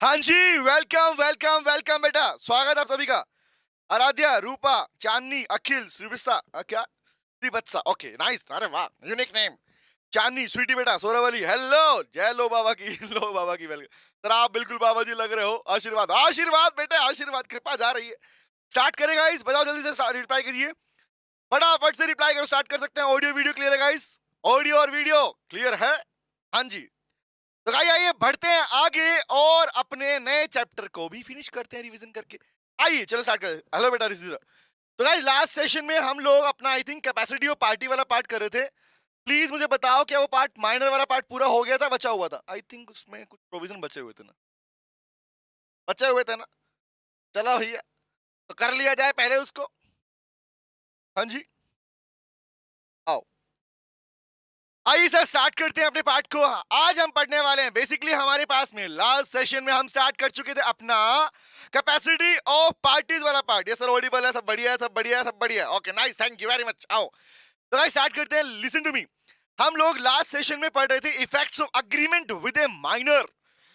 हाँ जी, welcome welcome welcome बेटा, स्वागत आप सभी का। आराध्या, रूपा, चांदनी, अखिल, श्रीविस्ता, क्या श्रीवत्सा, ओके नाइस, अरे वाह, यूनिक नेम। चांदनी, स्वीटी बेटा, सोरावली, हेलो, जय लो बाबा की लो बाबा की वेलकम। सर आप बिल्कुल बाबा जी लग रहे हो। आशीर्वाद आशीर्वाद बेटे, आशीर्वाद, कृपा जा रही है। स्टार्ट करें गाइस, बताओ जल्दी से रिप्लाई कीजिए, फटाफट से रिप्लाई करो, स्टार्ट कर सकते हैं। ऑडियो वीडियो क्लियर है गाइस? ऑडियो और वीडियो क्लियर है? हाँ जी। तो भाई आइए बढ़ते हैं आगे और अपने नए चैप्टर को भी फिनिश करते हैं रिवीजन करके। आइए चलो स्टार्ट करें। हेलो बेटा ऋषि। तो गाइस लास्ट सेशन में हम लोग अपना आई थिंक कैपेसिटी और पार्टी वाला पार्ट कर रहे थे। प्लीज मुझे बताओ क्या वो पार्ट माइनर वाला पार्ट पूरा हो गया था, बचा हुआ था? आई थिंक उसमें कुछ प्रोविजन बचे हुए थे ना, बचे हुए थे ना। चलो भैया, तो कर लिया जाए पहले उसको। हाँ जी, आओ आइए सर स्टार्ट करते हैं अपने पार्ट को। आज हम पढ़ने वाले हैं बेसिकली हमारे पास में लास्ट सेशन में हम स्टार्ट कर चुके थे अपना कैपेसिटी ऑफ पार्टीज वाला पार्ट। ये सर ऑडिबल है, सब बढ़िया है, सब बढ़िया है, सब बढ़िया है। Okay nice, thank you very much. आओ तो गाइस स्टार्ट करते हैं। Listen to me. हम लोग लास्ट सेशन में पढ़ रहे थे effects of agreement with a minor.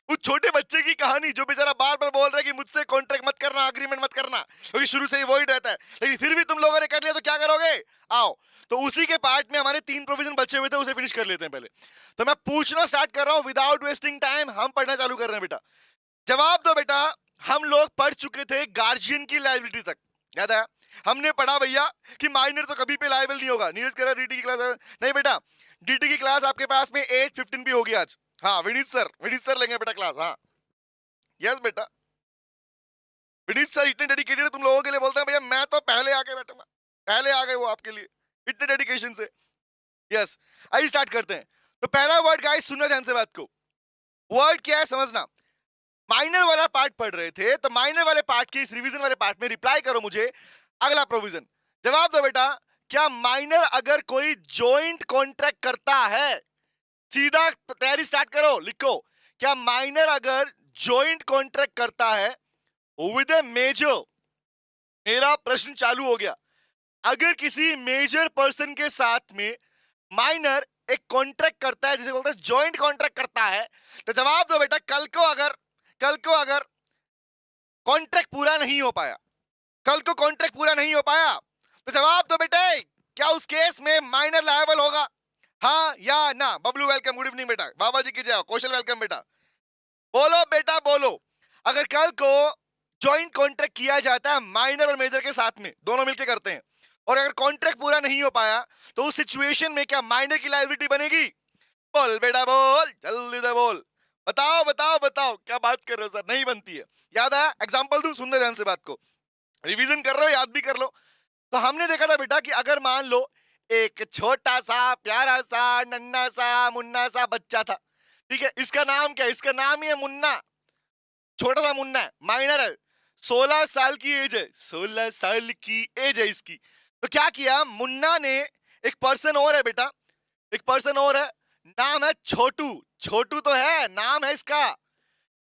उस छोटे बच्चे की कहानी जो बेचारा बार बार बोल रहा है कि मुझसे कॉन्ट्रैक्ट मत करना, अग्रीमेंट मत करना, क्योंकि शुरू से ही वही रहता है, लेकिन फिर भी तुम लोगों ने कर लिया तो क्या करोगे? आओ तो उसी के पार्ट में हमारे 3 प्रोविजन बचे हुए थे, उसे फिनिश कर लेते हैं पहले। तो मैं पूछना स्टार्ट कर रहा हूं विदाउट वेस्टिंग टाइम। हम पढ़ना चालू कर रहे हैं बेटा, जवाब दो बेटा। हम लोग पढ़ चुके थे गार्जियन की लायबिलिटी तक, याद है? हमने पढ़ा भैया कि माइनर तो कभी पे लायबल नहीं होगा। नीरज कह रहा डीटी की क्लास नहीं बेटा, डीटी की क्लास आपके पास में 8:15 भी होगी आज। हाँ विनीत सर लेंगे बेटा क्लास। हाँ यस बेटा, विनीत सर इतने डेडिकेटेड है तुम लोगों के लिए, बोलते हैं भैया मैं तो पहले आके बैठूंगा, पहले आ गए वो आपके लिए इतने डेडिकेशन से। यस, आइए स्टार्ट करते हैं। तो पहला वर्ड गाइस सुनना ध्यान से बात को, वर्ड क्या है समझना। माइनर वाला पार्ट पढ़ रहे थे, तो माइनर वाले पार्ट के इस रिवीजन वाले पार्ट में रिप्लाई करो मुझे अगला प्रोविजन। जवाब दो बेटा, क्या माइनर अगर कोई जॉइंट कॉन्ट्रैक्ट करता है, सीधा तैयारी स्टार्ट करो, लिखो, क्या माइनर अगर जॉइंट कॉन्ट्रैक्ट करता है विद ए मेजर। मेरा प्रश्न चालू हो गया, अगर किसी मेजर पर्सन के साथ में माइनर एक कॉन्ट्रैक्ट करता है, जिसे बोलते हैं जॉइंट कॉन्ट्रैक्ट करता है, तो जवाब दो बेटा, कल को अगर कॉन्ट्रैक्ट पूरा नहीं हो पाया, कल को कॉन्ट्रैक्ट पूरा नहीं हो पाया, तो जवाब दो बेटे, क्या उस केस में माइनर लायबल होगा? हाँ या ना? बबलू वेलकम, गुड इवनिंग बेटा, बाबा जी की जय। कौशल वेलकम बेटा, बोलो बेटा बोलो। अगर कल को जॉइंट कॉन्ट्रैक्ट किया जाता है माइनर और मेजर के साथ में, दोनों मिलकर करते हैं, और अगर कॉन्ट्रैक्ट पूरा नहीं हो पाया, तो उस सिचुएशन में क्या माइनर की लायबिलिटी बनेगी? बोल बेटा बोल, जल्दी से बोल, बताओ बताओ बताओ, क्या बात कर रहे हो सर? नहीं बनती है। याद आया? एग्जांपल दूं, सुनने ध्यान से बात को, रिवीजन कर रहे हो, याद भी कर लो। तो हमने देखा था बेटा कि अगर मान लो एक छोटा सा प्यारा सा नन्ना सा मुन्ना सा बच्चा था, ठीक है, इसका नाम क्या है? इसका नाम ही है मुन्ना, छोटा सा मुन्ना है, माइनर है, 16 साल की एज है, 16 साल की एज है इसकी। तो क्या किया मुन्ना ने, एक पर्सन और है बेटा, एक पर्सन और है, नाम है छोटू। छोटू तो है, नाम है इसका,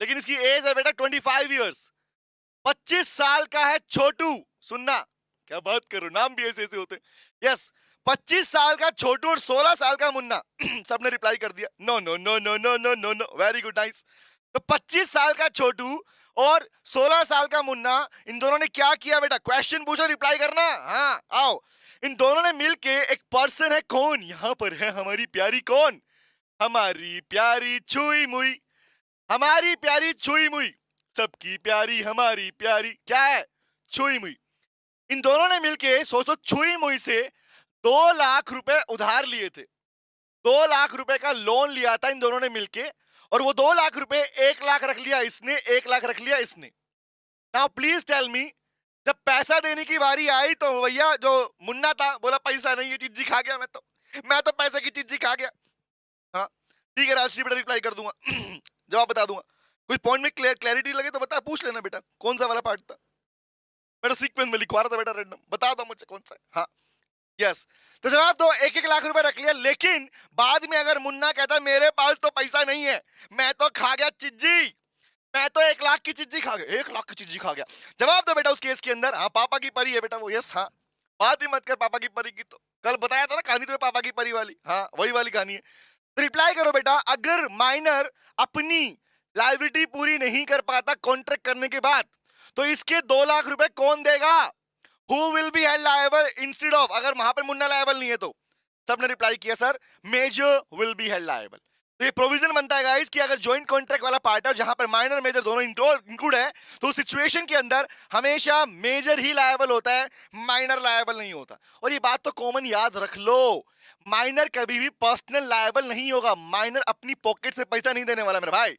लेकिन इसकी एज है बेटा 25 ईयर्स, 25 साल का है छोटू। सुनना, क्या बात करो, नाम भी ऐसे ऐसे होते हैं। यस, 25 साल का छोटू और 16 साल का मुन्ना। सबने रिप्लाई कर दिया, no no no no no no no no, very good nice. तो 25 साल का छोटू और 16 साल का मुन्ना, इन दोनों ने क्या किया बेटा? क्वेश्चन पूछो, रिप्लाई करना। हाँ आओ, इन दोनों ने मिलके एक पर्सन है, कौन यहां पर है? हमारी प्यारी कौन? हमारी प्यारी छुई मुई, हमारी प्यारी छुई मुई, सबकी प्यारी हमारी प्यारी क्या है? छुई मुई। इन दोनों ने मिलके सोचो छुई मुई से 2 लाख रुपए उधार लिए थे, 2 लाख रुपए का लोन लिया था इन दोनों ने मिलके, और वो 2 लाख रुपए, 1 लाख रख लिया इसने, 1 लाख रख लिया इसने। नाउ प्लीज टेल मी, जब पैसा देने की बारी आई तो भैया जो मुन्ना था बोला पैसा नहीं, ये चीज खा गया, मैं तो पैसे की चीज खा गया। हाँ ठीक है राष्ट्रीय बेटा, रिप्लाई कर दूंगा। जवाब बता दूंगा, कोई पॉइंट में क्लैरिटी लगे तो बता, पूछ लेना बेटा कौन सा वाला पार्ट था। बेटा सीक्वेंस में लिखवा रहा था बेटा, रैंडम बता दो मुझे कौन सा है। हाँ यस, तो जवाब दो, 1-1 लाख रुपए रख लिया, लेकिन बाद में अगर मुन्ना कहता मेरे पास तो पैसा नहीं है, मैं तो खा गया चिज्जी, मैं तो 1 लाख की चिज्जी खा गया, 1 लाख की चिज्जी खा गया, जवाब दो बेटा उस केस के अंदर। हाँ पापा की परी है बेटा वो, यस हाँ, बात ही मत कर पापा की परी की, तो कल बताया था ना कहानी तुम्हें पापा की परी वाली, हाँ वही वाली कहानी है। तो रिप्लाई करो बेटा, अगर माइनर अपनी लायबिलिटी पूरी नहीं कर पाता कॉन्ट्रैक्ट करने के बाद, तो इसके 2 लाख रुपए कौन देगा? Who will be held liable instead of, अगर वहां पर मुन्ना लायबल नहीं है तो सबने रिप्लाई किया sir major will be held liable. तो ये प्रोविजन बनता है गाइस कि अगर जॉइंट कॉन्ट्रैक्ट वाला पार्टनर जहां पर माइनर मेजर दोनों इंक्लूड है, तो सिचुएशन के अंदर हमेशा मेजर ही लायबल होता है, माइनर लायबल नहीं होता। और ये बात तो कॉमन याद रख लो, माइनर कभी भी पर्सनल लायबल नहीं होगा, माइनर अपनी पॉकेट से पैसा नहीं देने वाला मेरे भाई,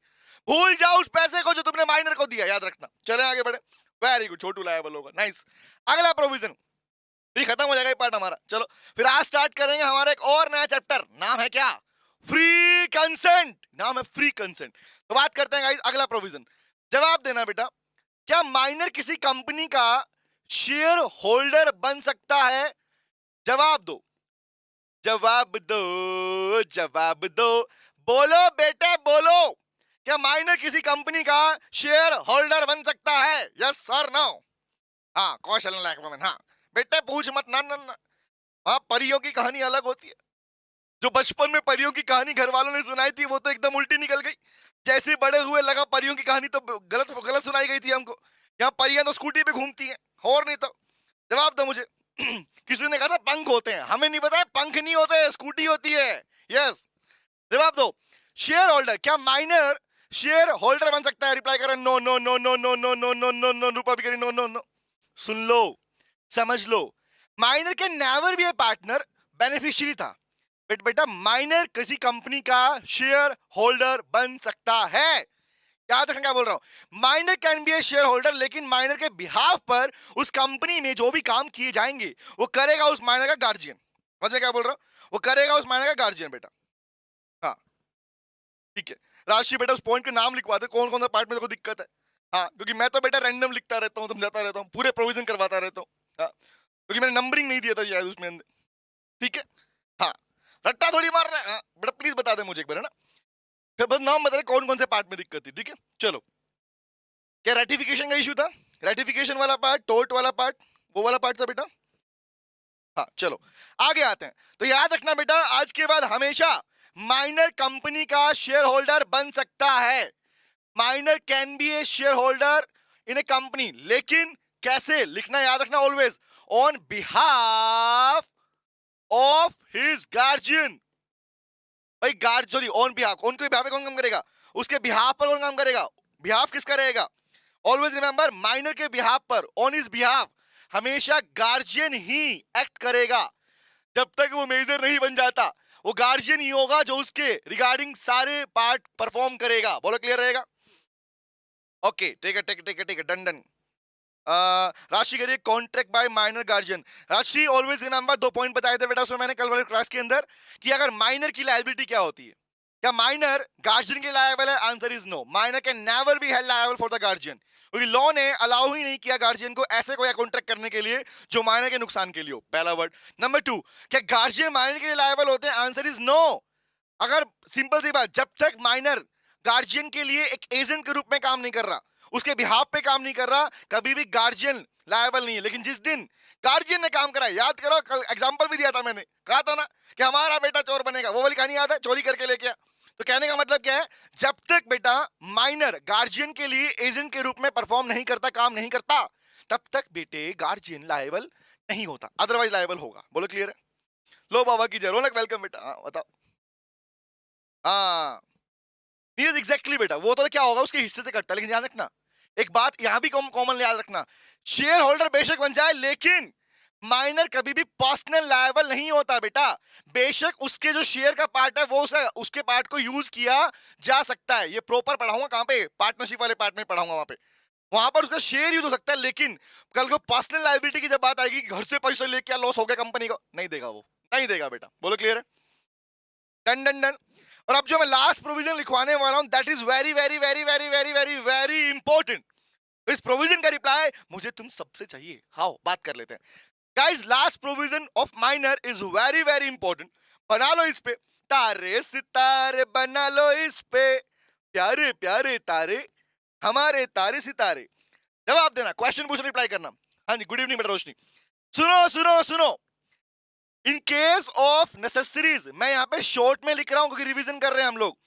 भूल जाओ उस पैसे को जो तुमने माइनर को दिया, याद रखना। चले आगे बढ़े, वेरी गुड, छोटू लायबल होगा, नाइस। अगला प्रोविजन, फिर खत्म हो जाएगा ये पार्ट हमारा। चलो फिर आज स्टार्ट करेंगे हमारा एक और नया चैप्टर, नाम है क्या? फ्री कंसेंट, नाम है फ्री कंसेंट। तो बात करते हैं गाइस अगला प्रोविजन। जवाब देना बेटा, क्या माइनर किसी कंपनी का शेयर होल्डर बन सकता है? जवाब दो, जवाब दो, जवाब दो, बोलो बेटे बोलो, क्या माइनर किसी कंपनी का शेयर होल्डर बन सकता है? Yes sir no? हाँ, कौशल लायक वुमन, हाँ बेटे पूछ मत, ना ना ना। हाँ, परियों की कहानी अलग होती है। जो बचपन में परियों की कहानी घर वालों ने सुनाई थी वो तो एकदम उल्टी निकल गई। जैसे ही बड़े हुए लगा परियों की कहानी तो गलत गलत सुनाई गई थी हमको। यहाँ परियां तो स्कूटी पे घूमती हैं, और नहीं तो। जवाब दो मुझे। किसी ने कहा था पंख होते हैं, हमें नहीं पता है, पंख नहीं होते, स्कूटी होती है। यस, जवाब दो। शेयर होल्डर, क्या माइनर शेयर होल्डर बन सकता है? रिप्लाई करें no no no no no no no no no no, Rupa भी करी नो नो नो। सुन लो, समझ लो, माइनर के नेवर भी पार्टनर बेनिफिशियरी था, बट बेटा माइनर किसी कंपनी का शेयर होल्डर बन सकता है। याद रखना क्या बोल रहा हूं, minor can be a share holder, लेकिन माइनर के बिहाफ पर उस कंपनी में जो भी काम किए जाएंगे वो करेगा उस माइनर का गार्जियन। समझ में क्या बोल रहा हूं, वो करेगा उस माइनर का गार्जियन बेटा। हाँ ठीक है, राशि बेटा उस पॉइंट के नाम लिखवा दे, कौन कौन सा पार्ट में देखो दिक्कत है। हाँ, क्योंकि मैं तो बेटा रैंडम लिखता रहता हूँ, समझाता रहता हूँ, पूरे प्रोविजन करवाता रहता हूँ। हाँ, क्योंकि मैंने नंबरिंग नहीं दिया था शायद उसमें अंदर। ठीक है, हाँ, रट्टा थोड़ी मार रहा है। हाँ, बेटा प्लीज बता दे मुझे एक बार, है ना। फिर बस नाम बता रहे कौन कौन से पार्ट में दिक्कत थी। ठीक है, चलो, क्या रेटिफिकेशन का इशू था? रेटिफिकेशन वाला पार्ट, टोट वाला पार्ट, वो वाला पार्ट था बेटा। हाँ चलो आगे आते हैं। तो याद रखना बेटा, आज के बाद हमेशा माइनर कंपनी का शेयर होल्डर बन सकता है। Minor can be a share holder in a company, लेकिन कैसे लिखना याद रखना, always on behalf of his guardian. भाई guard sorry on behalf, on के बिहाफ पे कौन काम करेगा? उसके बिहाफ पर कौन काम करेगा? बिहाफ किसका रहेगा? ऑलवेज रिमेंबर, माइनर के बिहाफ पर, ऑन हिज बिहाफ, हमेशा गार्जियन ही एक्ट करेगा। जब तक वो मेजर नहीं बन जाता, वो गार्जियन ही होगा जो उसके रिगार्डिंग सारे पार्ट परफॉर्म करेगा। बोलो क्लियर रहेगा? ओके, ठीक है ठीक है ठीक है ठीक है, डन डन। राशि करिए कॉन्ट्रैक्ट बाय माइनर गार्जियन। राशि ऑलवेज रिमेंबर, 2 पॉइंट बताए थे बेटा उसमें मैंने कल वाले क्लास के अंदर, कि अगर माइनर की लायबिलिटी क्या होती है। क्या माइनर गार्जियन के लायबल है? Answer is no, minor can never be held liable for the guardian, क्योंकि लॉ ने अलाउ ही नहीं किया गार्जियन को ऐसे कोई कॉन्ट्रैक्ट करने के लिए जो माइनर के नुकसान के लिए हो। पहला वर्ड। नंबर 2, क्या गार्जियन माइनर के लिए लायबल होते हैं? Answer is no. अगर सिंपल सी बात, जब तक माइनर गार्जियन के लिए एक एजेंट के रूप में काम नहीं कर रहा, उसके बिहाफ पे काम नहीं कर रहा, कभी भी गार्जियन लायबल नहीं है। लेकिन जिस दिन गार्जियन ने काम करा, याद करो कल एग्जांपल भी दिया था मैंने, कहा था ना कि हमारा बेटा चोर बनेगा, वो वाली कहानी याद है, चोरी करके लेके आया। तो कहने का मतलब क्या है, जब तक बेटा माइनर गार्जियन के लिए एजेंट के रूप में परफॉर्म नहीं करता, काम नहीं करता, तब तक बेटे गार्जियन लायबल नहीं होता, अदरवाइज लायबल होगा। बोलो क्लियर है? लो बाबा की जय, रोनक वेलकम बेटा। हाँ बताओ। हाँ नीरज एग्जैक्टली बेटा, वो तो क्या होगा उसके हिस्से से कटता है। लेकिन ध्यान रखना एक बात, यहां भी कॉमन याद रखना, शेयर होल्डर बेशक बन जाए, लेकिन माइनर कभी भी पर्सनल लायबल नहीं होता बेटा। बेशक उसके जो शेयर का पार्ट है वो उसके पार्ट को यूज किया जा सकता है। ये प्रॉपर पढ़ाऊंगा कहां पे, पार्टनरशिप वाले पार्ट में पढ़ाऊंगा, वहां पर उसका शेयर यूज हो सकता है। लेकिन कल को पर्सनल लायबिलिटी की जब बात आएगी, घर से पैसे लेके लॉस हो गया कंपनी को, नहीं देगा, वो नहीं देगा बेटा। बोलो क्लियर है? Done done done. और अब जो मैं लास्ट प्रोविजन लिखवाने वाला हूं, that is very very very very very very very important. इस प्रोविजन का रिप्लाई मुझे तुम सबसे चाहिए। हाउ, बात कर लेते हैं guys. Last provision of minor is very very important, बना लो इस पे, तारे सितारे बना लो इस पे, प्यारे प्यारे तारे हमारे तारे सितारे। जवाब देना, क्वेश्चन पूछ रिप्लाई करना। हाँ जी, गुड इवनिंग बेटा रोशनी। सुनो सुनो सुनो, इन केस ऑफ नेसेसरीज, मैं यहाँ पे शॉर्ट में लिख रहा हूं क्योंकि रिवीजन कर रहे हैं हम लोग।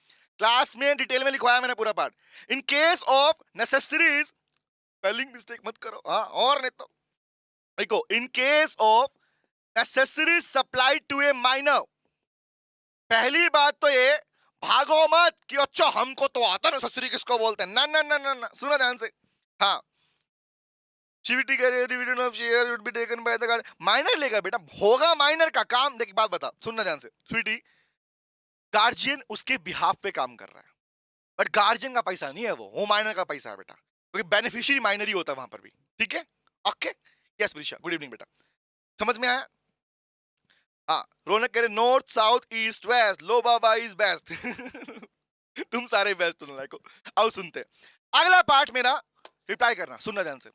क्लास में डिटेल में लिखवाया मैंने पूरा part. In case of necessaries, spelling mistake मत करो, हाँ, और नहीं तो देखो, in case of necessaries supply to a minor. पहली बात तो ये, भागो मत कि अच्छा हमको तो आता नेसेसरी किसको बोलते हैं. ना ना ना ना ना, सुनो ध्यान से. हाँ, सीवीटी कह रहे हैं dividend of share would be taken by the guardian. Minor लेगा बेटा, होगा माइनर का काम. देख बात बता, सुनना ध्यान से स्वीटी. गार्जियन उसके बिहाफ पे काम कर रहा है, बट गार्जियन का पैसा नहीं है वो माइनर का पैसा है बेटा, क्योंकि बेनिफिशियरी माइनर ही होता है वहां पर भी. ठीक है, okay. Yes Prisha, good evening बेटा. समझ में आया? हाँ, रौनक कह रहे north south east west, low Baba is best. तुम सारे बेस्ट हो लाइको. आओ सुनते हैं. अगला पार्ट मेरा, रिप्लाई करना, सुनना ध्यान से.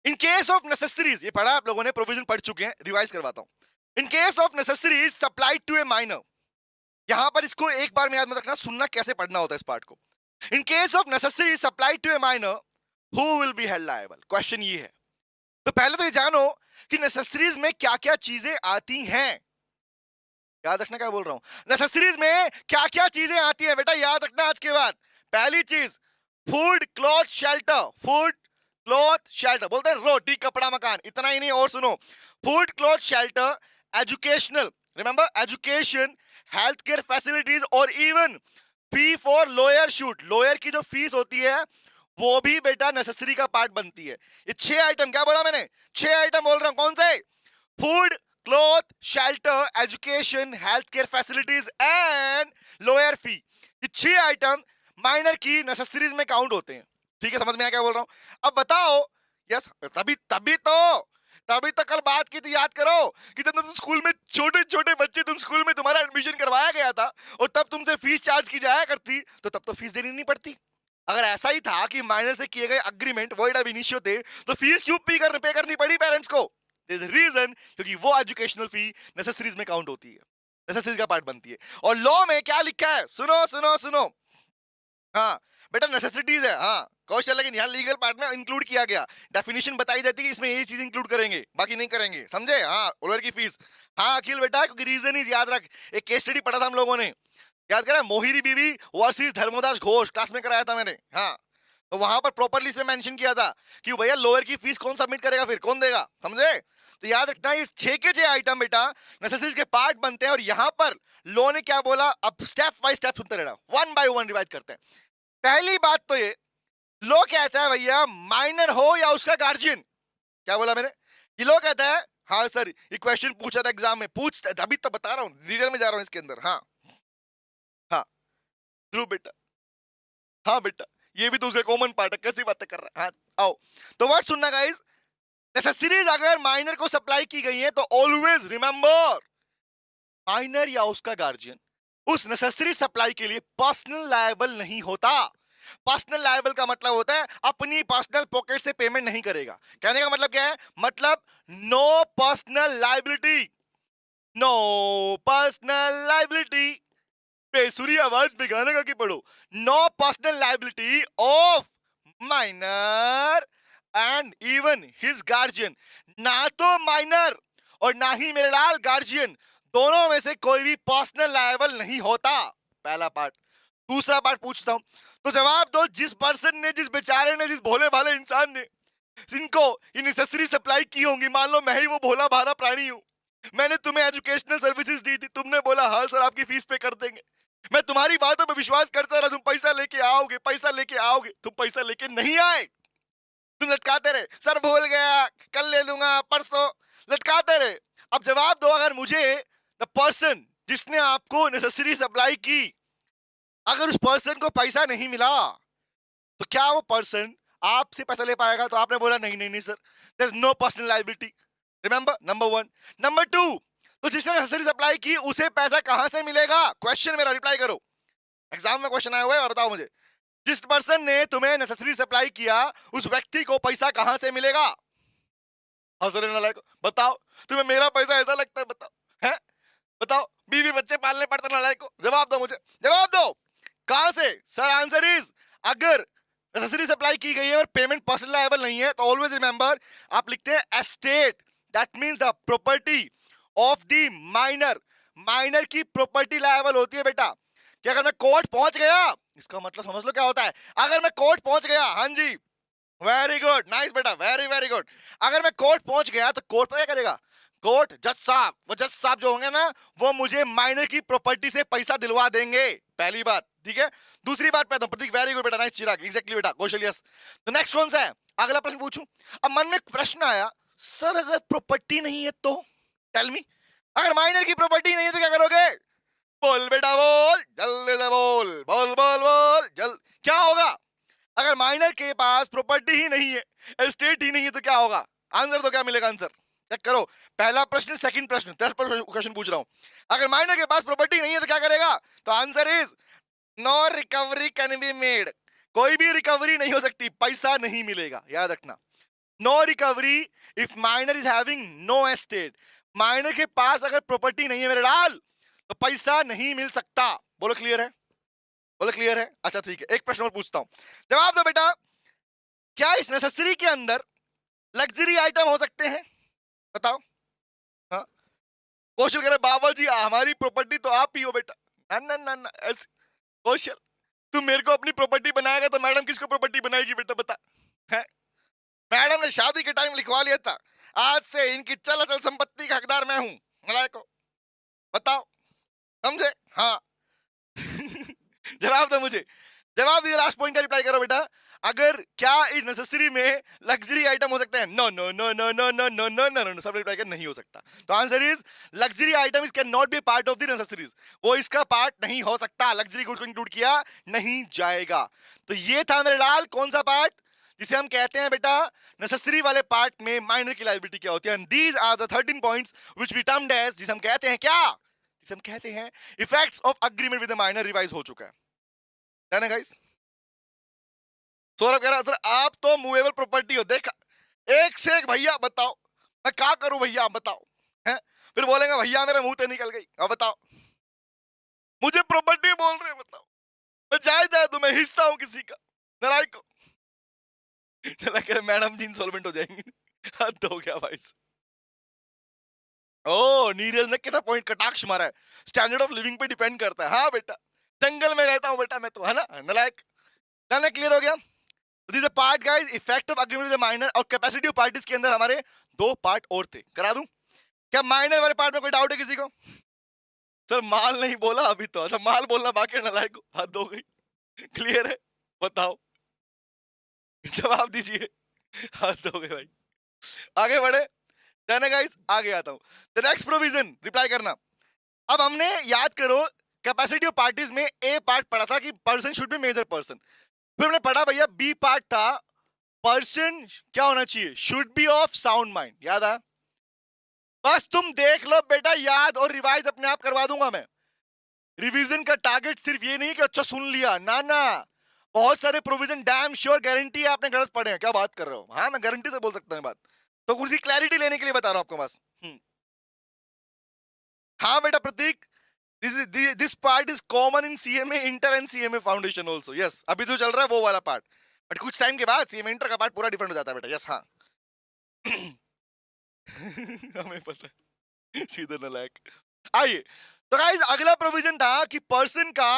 इन केस ऑफ नेसेसरीज, ये पढ़ा आप लोगों ने, प्रोविजन पढ़ चुके हैं, रिवाइज करवाता हूं. In case of necessaries supply to a minor. यहां पर इसको एक बार में याद मत रखना, सुनना कैसे पढ़ना होता है इस पार्ट को. In case of necessaries supply to a minor, who will be held liable. Question ये है. तो पहले तो ये जानो कि नेसेसरीज में क्या क्या चीजें आती हैं. याद रखना क्या बोल रहा हूं. नेसेसरीज में क्या क्या चीजें आती हैं बेटा, याद रखना आज के बाद. पहली चीज, food cloth shelter. Food cloth shelter बोलते हैं रोटी कपड़ा मकान. इतना ही नहीं, और सुनो. Food cloth shelter, educational, remember education, health care facilities, और even fee for lawyer suit. Lawyer की जो फीस होती है वो भी बेटा नेसेसरी का पार्ट बनती है. ये 6 आइटम, क्या बोला मैंने, 6 आइटम बोल रहा हूं. कौन से? Food, cloth, shelter, education, health care facilities and lower fee. ये 6 आइटम माइनर की नेसेसरीज में काउंट होते हैं. ठीक है, समझ में आया क्या बोल रहा हूं. अब बताओ. यस, तभी तो कल बात की थी, याद करो कि जब तुम स्कूल में छोटे छोटे बच्चे, तुम स्कूल में तुम्हारा एडमिशन करवाया गया था और तब तुमसे फीस चार्ज की जाया करती, तो तब तो फीस देनी नहीं पड़ती. अगर ऐसा ही था कि माइनर से किए गए अग्रीमेंट वॉइड अब इनिशियो थे, तो फीस क्यों पे करनी पड़ी पेरेंट्स को? देयर इज अ रीजन, क्योंकि वो एजुकेशनल फी नेसेसरीज में काउंट होती है, नेसेसरीज का पार्ट बनती है. और लॉ में क्या लिखा है, सुनो सुनो सुनो. हाँ बेटा, नेसेसिटीज है, हाँ क्वेश्चन, लेकिन यहाँ लीगल पार्ट में इंक्लूड किया गया. डेफिनेशन बताई जाती है कि इसमें ये चीज इंक्लूड करेंगे, बाकी नहीं करेंगे, समझे. हाँ, लॉयर की फीस. हाँ अखिल बेटा, क्योंकि रीजन इज, याद रख, एक केस स्टडी पढ़ा था हम लोगों ने, याद करा, मोहिरी बीवी वर्सेस धर्मदास घोष, क्लास में कराया था मैंने. हाँ, तो वहां पर प्रॉपर्ली इसमें मेंशन किया था कि भैया लोअर की फीस कौन सबमिट करेगा, फिर कौन देगा, समझे. तो याद रखना, इस 6 के 6 आइटम बेटा नेसेसरीज के पार्ट बनते हैं. और यहां पर लॉ ने क्या बोला, अब स्टेप बाय स्टेप सुनते रहना, वन बाय वन रिवाइज करते हैं. पहली बात तो ये, लॉ कहता है भैया माइनर हो या उसका गार्जियन. क्या बोला मैंने, ये लॉ कहता है. हाँ सर, ये क्वेश्चन पूछा था एग्जाम में, पूछता अभी तो बता रहा हूँ, डिटेल में जा रहा हूँ इसके अंदर. हाँ हाँ, ध्रुव बेटा, हाँ बेटा, ये भी तो उसका कॉमन पार्ट है, कैसी बातें कर रहा है. हाँ आओ, तो वर्ड सुनना गाइस. नेसेसरीज अगर माइनर को सप्लाई की गई है तो ऑलवेज रिमेंबर, माइनर या उसका गार्जियन उस नेसेसरी सप्लाई के लिए पर्सनल लायबल नहीं होता. पर्सनल लायबल का मतलब होता है अपनी पर्सनल पॉकेट से पेमेंट नहीं करेगा. कहने का मतलब क्या है, मतलब no personal liability, no personal liability. बेसुरी आवाज में गाना गा के पढ़ो. No personal liability of minor and even his guardian. ना तो माइनर और ना ही मेरे लाल गार्जियन, दोनों में से कोई भी पर्सनल लायबल नहीं होता. पहला पार्ट. दूसरा पार्ट पूछता हूं, तो जवाब दो, जिस पर्सन ने, जिस बेचारे ने, जिस भोले भाले इंसान ने इनको ये नेसेसरी सप्लाई की होंगी, मान लो मैं ही वो भोला भाला प्राणी हूं, मैंने तुम्हें एजुकेशनल सर्विसेज दी थी, तुमने बोला हाँ सर आपकी फीस पे कर देंगे, मैं तुम्हारी बातों पे विश्वास करता रहा, तुम पैसा लेके आओगे, पैसा लेके आओगे, तुम पैसा लेके नहीं आए, तुम लटकाते रहे, सर भूल गया, कल ले लूंगा, परसों, लटकाते रहे. अब जवाब दो, अगर मुझे द पर्सन जिसने आपको नेसेसरी सप्लाई की, अगर उस पर्सन को पैसा नहीं मिला, तो क्या वो पर्सन आपसे पैसा ले पाएगा? तो आपने बोला नहीं नहीं नहीं sir, there is no personal liability. Remember, number 1. Number 2, तो जिसने नेसेसरी सप्लाई की उसे पैसा कहां से मिलेगा? क्वेश्चन मेरा, रिप्लाई करो, एग्जाम में क्वेश्चन आया हुआ है, और बताओ मुझे, जिस पर्सन ने तुम्हें नेसेसरी सप्लाई किया उस व्यक्ति को पैसा कहां से मिलेगा? बताओ, तुम्हें मेरा पैसा ऐसा लगता है? बताओ, है बताओ, बीवी बच्चे पालने पड़ते नालायक को, जवाब दो मुझे, जवाब दो, कहां से? सर आंसर इज, अगर नेसेसरी सप्लाई की गई है और पेमेंट पर्सनल लायबल नहीं है, तो ऑलवेज रिमेंबर, आप लिखते हैं estate, that means the property of the minor. Minor की प्रॉपर्टी लायबल होती है बेटा. कि अगर मैं कोर्ट पहुंच गया, इसका मतलब समझ लो क्या होता है। अगर मैं कोर्ट पहुंच गया, हाँ जी, वेरी गुड, नाइस बेटा, वेरी वेरी गुड। अगर मैं कोर्ट पहुंच गया तो कोर्ट पर क्या करेगा? कोर्ट जज साहब, वो जज साहब जो होंगे ना, वो मुझे माइनर की प्रॉपर्टी से पैसा दिलवा देंगे, पहली बात, ठीक है। दूसरी बात पे आता हूं, प्रतीक वेरी गुड बेटा, नाइस, चिराग एग्जैक्टली बेटा, कौशल यस। तो नेक्स्ट कौन सा है? अगला प्रश्न पूछूं। अब मन में एक प्रश्न आया, सर अगर प्रॉपर्टी नहीं है तो? टेल मी, अगर माइनर की प्रॉपर्टी नहीं है तो क्या करोगे? बोल बेटा बोल, जल्दी से बोल, बोल बोल बोल जल्द, क्या होगा? अगर माइनर के पास प्रॉपर्टी ही नहीं है, एस्टेट ही नहीं है, तो क्या होगा? आंसर तो क्या मिलेगा? आंसर चेक करो, पहला प्रश्न, सेकंड प्रश्न, 10 क्वेश्चन पूछ रहा हूं। अगर माइनर के पास प्रॉपर्टी नहीं है तो क्या करेगा? तो answer is no recovery can be made. कोई भी रिकवरी नहीं हो सकती, पैसा नहीं मिलेगा, याद रखना। No recovery if minor is having no estate. Minor के पास अगर प्रॉपर्टी नहीं है मेरे लाल, तो पैसा नहीं मिल सकता। बोलो क्लियर है? बोलो क्लियर है? अच्छा ठीक है, एक प्रश्न और पूछता हूं, जवाब दो बेटा। क्या इस नेसेसरी के अंदर लग्जरी आइटम हो सकते हैं? बताओ। हाँ, कौशल कह रहे बाबा जी हमारी प्रॉपर्टी तो आप ही हो बेटा। ना ना ना ना ऐसे, कौशल तुम मेरे को अपनी प्रॉपर्टी बनाएगा तो मैडम किसको प्रॉपर्टी बनाएगी बेटा, बता। है? मैडम ने शादी के टाइम लिखवा लिया था, आज से इनकी चल अचल संपत्ति का हकदार मैं हूं, मलाई को बताओ, समझे? हाँ। जवाब दो मुझे, जवाब दीजिए, लास्ट पॉइंट का रिप्लाई करो बेटा। अगर क्या इस नेसेसरी में लग्जरी आइटम हो सकते हैं? No no no no no no no no no no, सब रिप्लाई कर नहीं हो सकता। तो answer is luxury item is can not be part of the necessaries. वो इसका पार्ट नहीं हो सकता, लग्जरी गुड को इंक्लूड किया नहीं जाएगा। तो ये था मेरे लाल कौन सा पार्ट जिसे हम कहते हैं बेटा नेसेसरी वाले पार्ट में माइनर की लायबिलिटी क्या होती है। And these are the 13 points which we termed as, जिसे हम कहते हैं क्या? जिसे हम कहते हैं effects of agreement with the minor. Revise हो चुका है, डन है गाइस? सौरभ कह रहा सर आप तो मूवेबल प्रॉपर्टी हो, देखा एक से एक भैया, बताओ मैं क्या करूं भैया, आप बताओ। हैं? फिर बोलेंगे भैया मेरे मुंह से निकल गई, अब बताओ, मुझे प्रॉपर्टी बोल रहे हैं, बताओ मैं जायदाद हूं, मैं हिस्सा हूं किसी का, नारायण को। नारायण कह रहे मैडम जी इंसॉल्वेंट हो जाएंगे। हद हो गया भाई। ओ नीरज ने कितना पॉइंट कटाक्ष मारा है, स्टैंडर्ड ऑफ लिविंग पे डिपेंड करता है। हाँ बेटा, जंगल में रहता हूं बेटा मैं तो, है ना नालायक। डन है, क्लियर हो गया? This part guys, effect of agreement with minor और कैपेसिटी ऑफ पार्टीज के अंदर हमारे दो पार्ट और थे, करा दूं क्या? माइनर वाले पार्ट में कोई डाउट है किसी को? सर माल नहीं बोला अभी तो, अच्छा माल बोलना बाकी है, नालायक को हद हो गई। क्लियर है? बताओ, जवाब दीजिए। हद हो गई भाई, आगे बढ़े। डन है गाइस, आगे आता हूं। द नेक्स्ट प्रोविजन, रिप्लाई करना। अब हमने याद करो कैपेसिटी ऑफ पार्टीज में ए पार्ट पढ़ा था कि person should be major person. फिर हमने पढ़ा भैया बी पार्ट था पर्सन क्या होना चाहिए? Should be of sound mind. याद आया? बस तुम देख लो बेटा, याद और रिवाइज अपने आप करवा दूंगा मैं। रिवीजन का टारगेट सिर्फ ये नहीं कि अच्छा सुन लिया, ना ना, बहुत सारे प्रोविजन डैम श्योर गारंटी है आपने गलत पढ़े हैं। क्या बात कर रहे हो? हाँ मैं गारंटी से बोल सकता हूँ बात, तो उसकी क्लैरिटी लेने के लिए बता रहा हूं आपको बस। हाँ बेटा Prateek, this part is common in CMA inter and CMA foundation also. Yes, अभी जो चल रहा है वो वाला पार्ट, बट कुछ टाइम के बाद सीएमए इंटर का पार्ट पूरा डिफरेंट हो जाता है बेटा। यस हाँ। हमें पता है, सीधे नालायक। आइए, तो गाइस अगला प्रोविजन था कि पर्सन का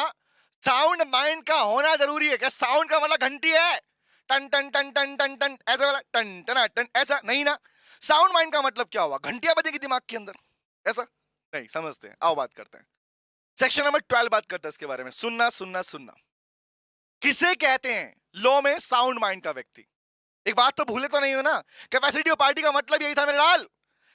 साउंड माइंड का होना जरूरी है। क्या साउंड का मतलब घंटी है, टन टन टन टन टन टन ऐसा वाला, टन टन टन ऐसा नहीं ना। साउंड माइंड का मतलब क्या हुआ? घंटियां बजेगी दिमाग के अंदर, ऐसा नहीं समझते हैं। आओ बात करते हैं, सेक्शन नंबर 12 बात करता है इसके बारे में। सुनना सुनना सुनना, किसे कहते हैं लॉ में साउंड माइंड का व्यक्ति? एक बात तो भूले तो नहीं हो ना, कैपेसिटी ऑफ पार्टी का मतलब यही था मेरे लाल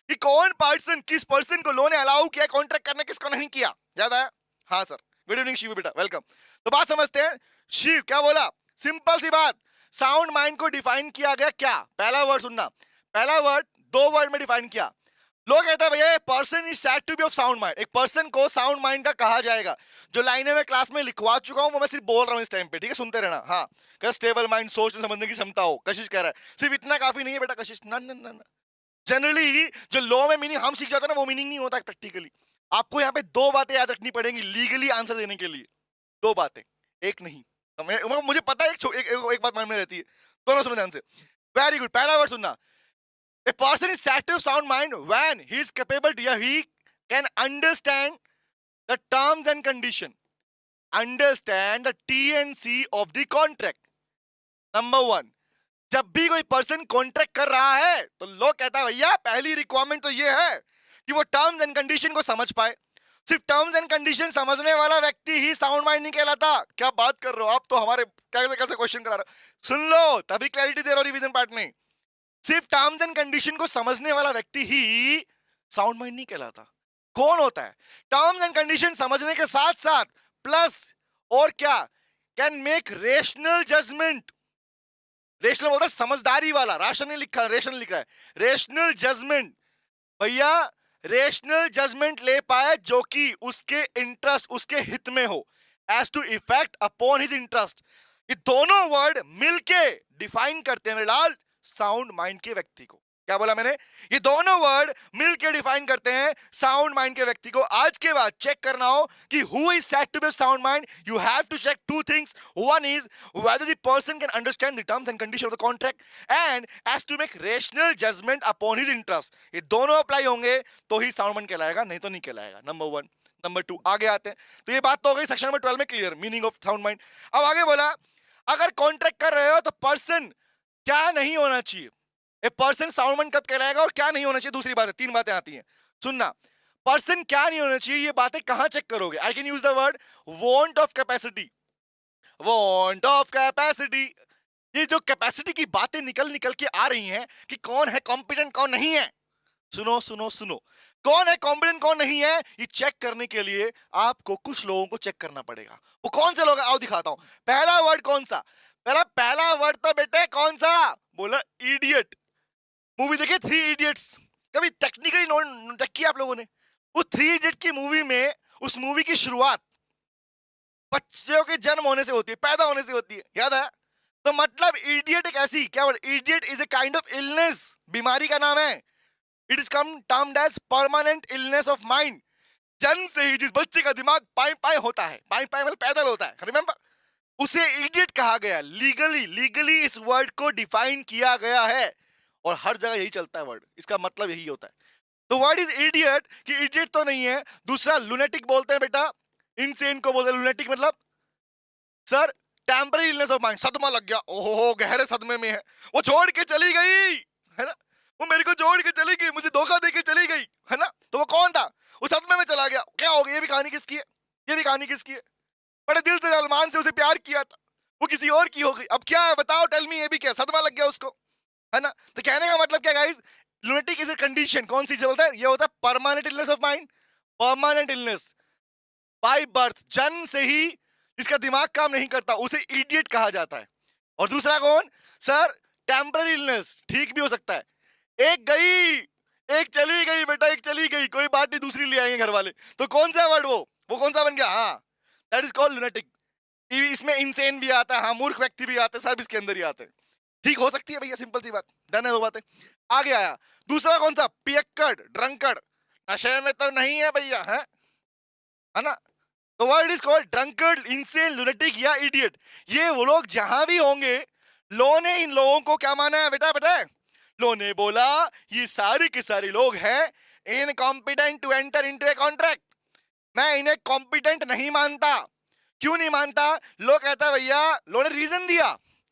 कि कौन पर्सन, किस पर्सन को लॉ ने अलाउ किया कॉन्ट्रैक्ट करने, किसको नहीं किया। याद आया? हाँ सर, गुड इवनिंग शिव बेटा, वेलकम। तो बात समझते हैं। शिव क्या बोला? सिंपल सी बात, साउंड माइंड को डिफाइन किया गया क्या? पहला वर्ड सुनना, पहला वर्ड दो वर्ड में डिफाइन किया। लोग कहते हैं भैया person is said to be of sound mind, एक पर्सन को साउंड माइंड का कहा जाएगा। जो लाइनें मैं क्लास में लिखवा चुका हूं वो मैं सिर्फ बोल रहा हूं इस टाइम पे, ठीक है? सुनते रहना। हाँ, क्या स्टेबल माइंड, सोचने समझने की क्षमता हो, कशिश कह रहा है। सिर्फ इतना काफी नहीं है बेटा कशिश, ना ना ना ना। जनरली जो लॉ में मीनिंग हम सीख जाते हैं ना, वो मीनिंग नहीं होता प्रैक्टिकली। आपको यहाँ पे दो बातें याद रखनी पड़ेंगी लीगली आंसर देने के लिए, दो बातें, एक नहीं। तो मुझे पता है एक बात मन में रहती है, दोनों सुनो ध्यान से। वेरी गुड, पहला वर्ड सुनना। A person is said to have sound mind when he is capable to, he can understand the terms and condition. Understand the TNC of the contract. Number one, जब भी कोई person contract कर रहा है तो लोग कहता है भैया पहली रिक्वायरमेंट तो ये है कि वो टर्म्स एंड कंडीशन को समझ पाए। सिर्फ टर्म्स एंड कंडीशन समझने वाला व्यक्ति ही साउंड माइंड नहीं कहलाता। क्या बात कर रहे हो आप, तो हमारे कैसे कैसे क्वेश्चन करा रहे हो, सुन लो तभी क्लैरिटी दे रहा हूं रिवीजन पार्ट में। सिर्फ टर्म्स एंड कंडीशन को समझने वाला व्यक्ति ही साउंड माइंड नहीं कहलाता। कौन होता है टर्म्स एंड कंडीशन समझने के साथ साथ प्लस और क्या, can make rational judgment. Rational बोलता है समझदारी वाला, राशन नहीं लिखा, रेशनल लिखा है, रेशनल जजमेंट। भैया रेशनल जजमेंट ले पाए जो कि उसके इंटरेस्ट, उसके हित में हो, as to effect upon his interest. ये दोनों वर्ड मिलके डिफाइन करते हैं मेरे लाल साउंड माइंड के व्यक्ति को। क्या बोला मैंने, ये दोनों वर्ड मिलके डिफाइन करते हैं साउंड माइंड के व्यक्ति को। आज के बाद चेक करना हो कि who is said to be sound mind, you have to check two things. One is whether the person can understand the terms and conditions of the contract and has to make rational judgment upon his interest। ये दोनों apply होंगे तो ही sound mind कहलाएगा, नहीं तो नहीं कहलाएगा। Number one. Number two, आगे आते हैं। तो ये बात तो हो गई सेक्शन नंबर 12 में clear, meaning of sound mind. अब आगे बोला अगर कॉन्ट्रैक्ट कर रहे हो तो पर्सन क्या नहीं होना चाहिए, ए पर्सन साउंड माइंड कब कहलाएगा और क्या नहीं होना चाहिए। दूसरी बात है, तीन बातें आती हैं, सुनना। पर्सन क्या नहीं होना चाहिए, ये बातें कहां चेक करोगे। I can use the word want of capacity. Want of capacity, ये जो कैपेसिटी की बातें निकल निकल के आ रही हैं कि कौन है कॉम्पिटेंट कौन नहीं है। सुनो सुनो सुनो, कौन है कॉम्पिटेंट कौन नहीं है, ये चेक करने के लिए आपको कुछ लोगों को चेक करना पड़ेगा। वो कौन से लोग हैं, आओ दिखाता हूं। पहला वर्ड कौन सा, पहला वर्ड तो बेटे कौन सा, बोला इडियट। मूवी देखिए थ्री इडियट्स, कभी टेक्निकली नोट चेक किया आप लोगों ने। उस थ्री इडियट की मूवी में, उस मूवी की शुरुआत बच्चों के जन्म होने से होती है, पैदा होने से होती है, याद है। तो मतलब इडियट एक ऐसी, क्या word, idiot is a kind of illness, बीमारी का नाम है। It is come termed as permanent illness of mind. जन्म से ही जिस बच्चे का दिमाग पाई पाई होता है, पाई पाई मतलब पैदल होता है, रिमेंबर, उसे इडियट कहा गया। लीगली इस वर्ड को डिफाइन किया गया है और हर जगह यही चलता है वर्ड, इसका मतलब यही होता है। तो वर्ड इज इडियट, कि इडियट तो नहीं है। दूसरा लुनेटिक बोलते हैं बेटा, इनसेन को बोलते हैं लुनेटिक, मतलब sir temporary illness of mind, सदमा लग गया, ओहो गहरे सदमे में है, वो छोड़ के चली गई है ना, वो मेरे को छोड़ के चली गई, मुझे धोखा दे के चली गई है ना। तो वो कौन था, वो सदमे में चला गया, क्या हो गया। ये भी कहानी किसकी है, ये भी कहानी किसकी है, बड़े दिल से सलमान से उसे प्यार किया था, वो किसी और की हो गई। अब क्या है बताओ, टेल मी, ये भी क्या सदमा लग गया उसको, है ना। तो कहने का मतलब क्या guys, lunatic is a condition, कौन सी बोलता है, ये होता है permanent illness of mind. Permanent illness by birth, जन्म से ही जिसका दिमाग काम नहीं करता उसे इडियट कहा जाता है। और दूसरा कौन सर, टेम्पररी इलनेस, ठीक भी हो सकता है, एक गई एक चली गई बेटा, एक चली गई, कोई बात नहीं, दूसरी ले आएंगे घर वाले। तो कौन सा वर्ड, वो कौन सा बन गया, हाँ दैट इज कॉल्ड लुनेटिक। इसमें इंसेन भी आता है, हाँ मूर्ख व्यक्ति भी आते हैं, सब इसके अंदर ही आते हैं। ठीक हो सकती है भैया, सिंपल सी बात, डन है वो बातें। आगे आया दूसरा कौन सा, पियक्कड़, ड्रंकड़, नशे में तो नहीं है भैया, है ना। तो word is called drunkard, insane, lunatic या इडियट। ये वो लोग जहां भी होंगे, लो ने इन लोगों को क्या माना है बेटा, पता है, लो ने बोला ये सारे के सारे लोग हैं incompetent to enter into a contract. मैं इन्हें कॉम्पिटेंट नहीं मानता। क्यों नहीं मानता, लो कहता है भैया, लो ने रीजन दिया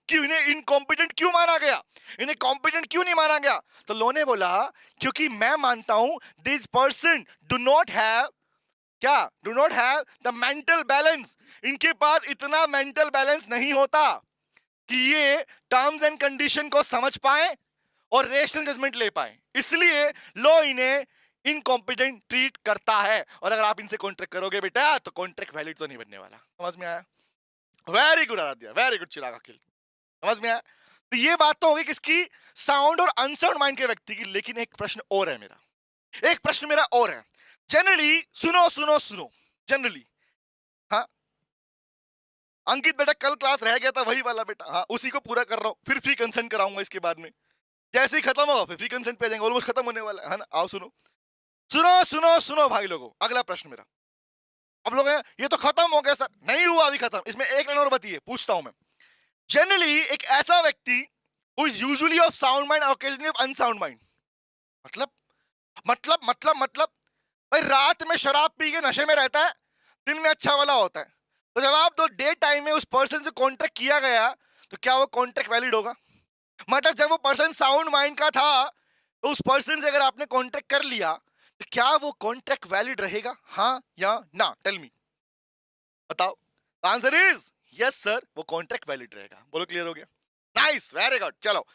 कि इन्हें इनकॉम्पिटेंट क्यों माना गया, इन्हें कॉम्पिटेंट क्यों नहीं माना गया। तो लो ने बोला क्योंकि मैं मानता हूं this person do not have, क्या, do not have the mental balance, इनके पास इतना मेंटल बैलेंस नहीं होता कि ये टर्म्स एंड कंडीशन को समझ पाए और रेशनल जजमेंट ले पाए, इसलिए लो इन्हें इनकॉम्पिटेंट ट्रीट करता है। और अगर आप इनसे कॉन्ट्रैक्ट करोगे बेटा तो कॉन्ट्रैक्ट वैलिड तो नहीं बनने वाला। समझ में आया, very good Aaradhya, very good Chirag Akhil, समझ में आया। तो ये बात तो होगी किसकी, साउंड और अनसाउंड माइंड के व्यक्ति की। लेकिन एक प्रश्न और है मेरा, एक प्रश्न मेरा और है। जनरली सुनो सुनो सुनो, जनरली, हाँ अंकित बेटा कल क्लास रह गया था वही वाला बेटा, हाँ उसी को पूरा कर रहा हूँ, फिर फ्री कंसेंट कराऊंगा इसके बाद में, जैसे ही खत्म होगा फिर फ्री कंसेंट पे जाएंगे, ऑलमोस्ट खत्म होने वाला है ना। आओ सुनो सुनो सुनो सुनो भाई लोगों, अगला प्रश्न मेरा। अब लोग ये तो खत्म हो गया सर, नहीं हुआ अभी खत्म, इसमें एक लाइन और बताइए, पूछता हूं मैं। जनरली एक ऐसा व्यक्ति who is usually of sound mind, occasionally of unsound mind, मतलब भाई रात में शराब पी के नशे में रहता है, दिन में अच्छा वाला होता है। तो जवाब दो, डे टाइम में उस पर्सन से कॉन्ट्रैक्ट किया गया तो क्या वो कॉन्ट्रैक्ट वैलिड होगा? मतलब जब वो पर्सन साउंड माइंड का था तो उस पर्सन से अगर आपने कॉन्ट्रैक्ट कर लिया तो क्या वो कॉन्ट्रैक्ट वैलिड रहेगा, हाँ या ना? टेल मी, बताओ। आंसर इज यस सर, वो कॉन्ट्रैक्ट वैलिड रहेगा। बोलो क्लियर हो गया? Nice, very good. चलो,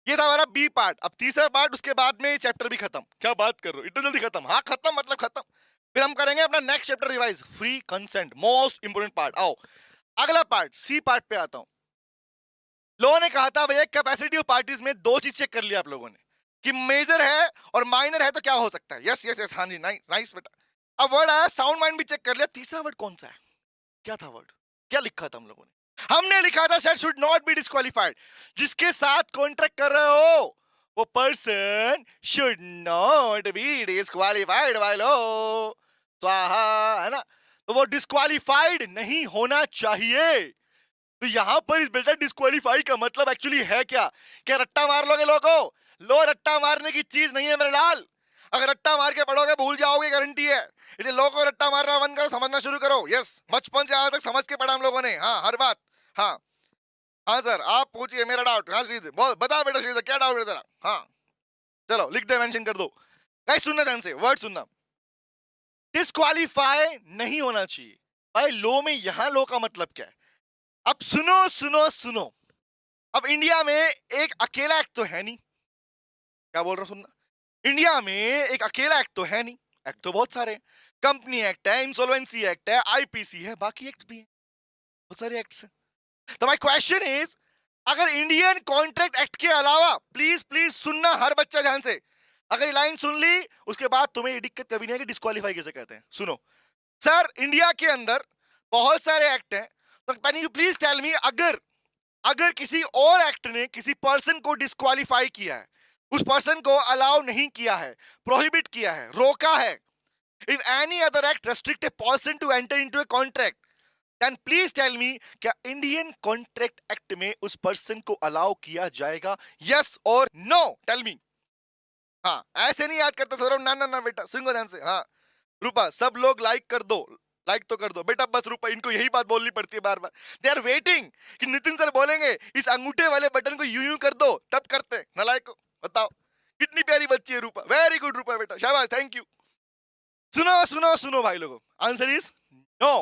ये था हमारा बी पार्ट। अब तीसरा पार्ट, उसके बाद में ये चैप्टर भी खत्म। क्या बात कर रहे हो, इतना जल्दी खत्म? हाँ खत्म, मतलब खत्म। फिर हम करेंगे अपना next chapter revise, free consent, most important part. आओ अगला पार्ट, सी पार्ट पे आता हूं। लोगों ने कहा था भैया कैपेसिटी ऑफ पार्टीज में दो चीज चेक कर लिया आप लोगों ने, कि मेजर है और माइनर है तो क्या हो सकता है। यस यस यस, हाँ जी, नाइस नाइस बेटा। अब वर्ड आया साउंड माइंड भी चेक कर लिया। तीसरा वर्ड कौन सा है? क्या था वर्ड? क्या लिखा था हम लोगों ने? हमने लिखा था set should not be disqualified. जिसके साथ कॉन्ट्रैक्ट कर रहे हो वो person should not be disqualified by law, स्वाहा, है ना? तो वो डिस्क्वालिफाइड नहीं होना चाहिए। तो यहां पर इस बेटा डिस्क्वालीफाई का मतलब एक्चुअली है क्या? क्या रट्टा मार लोगे लोगों? लो, रट्टा मारने की चीज नहीं है मेरे लाल। अगर रट्टा मार के पढ़ोगे भूल जाओगे, गारंटी है। इसलिए लोगों को रट्टा मारना बंद करो, समझना शुरू करो। यस, बचपन से आज तक समझ के पढ़ा हम लोगों ने, हाँ हर बात। हाँ हाँ सर, आप पूछिए मेरा डाउट। हाँ श्रीधर बोल, बता बेटा श्रीधर क्या डाउट है तेरा? हाँ चलो लिख दे, मेंशन कर दो। गाइस सुनना ध्यान से, वर्ड सुनना। डिस्क्वालीफाई नहीं होना चाहिए भाई। लो में यहां लो का मतलब क्या है? अब सुनो सुनो सुनो। अब इंडिया में एक अकेला एक्ट तो है नहीं। क्या बोल रहा हूं, सुनना। इंडिया में एक अकेला एक्ट तो है नहीं, एक्ट तो बहुत सारे हैं। कंपनी एक्ट है, इंसॉल्वेंसी एक्ट है, आईपीसी है, बाकी एक्ट भी हैं, बहुत सारे एक्ट्स हैं। तो माय क्वेश्चन इज, अगर इंडियन कॉन्ट्रैक्ट एक्ट के अलावा, प्लीज प्लीज सुनना हर बच्चा ध्यान से, अगर ये लाइन सुन ली उसके बाद तुम्हें ये दिक्कत कभी नहीं है कि डिस्क्वालीफाई कैसे कहते हैं। सुनो सर, इंडिया के अंदर बहुत सारे एक्ट हैं, तो can you please tell me, अगर अगर किसी और एक्ट ने किसी पर्सन को डिस्क्वालीफाई किया है, उस पर्सन को अलाउ नहीं किया है, प्रोहिबिट किया है, रोका है, if any other act restrict a person to enter into a contract, then please tell me, क्या इंडियन कॉन्ट्रैक्ट एक्ट में उस पर्सन को अलाउ किया जाएगा? यस और नो, टेल मी। हाँ ऐसे नहीं याद करते थोड़ा, ना ना ना बेटा, सुनो ध्यान से। हाँ रूपा, सब लोग लाइक कर दो, लाइक तो कर दो बेटा, बस रूपा इनको यही बात बोलनी पड़ती है बार बार। दे आर वेटिंग कि नितिन सर बोलेंगे इस अंगूठे वाले बटन को यूं यूं कर दो, तब करते हैं। नालायक को बताओ, कितनी प्यारी बच्ची है रूपा। वेरी गुड रूपा बेटा, शाबाश, थैंक यू। सुनो सुनो सुनो भाई लोगों, answer is no.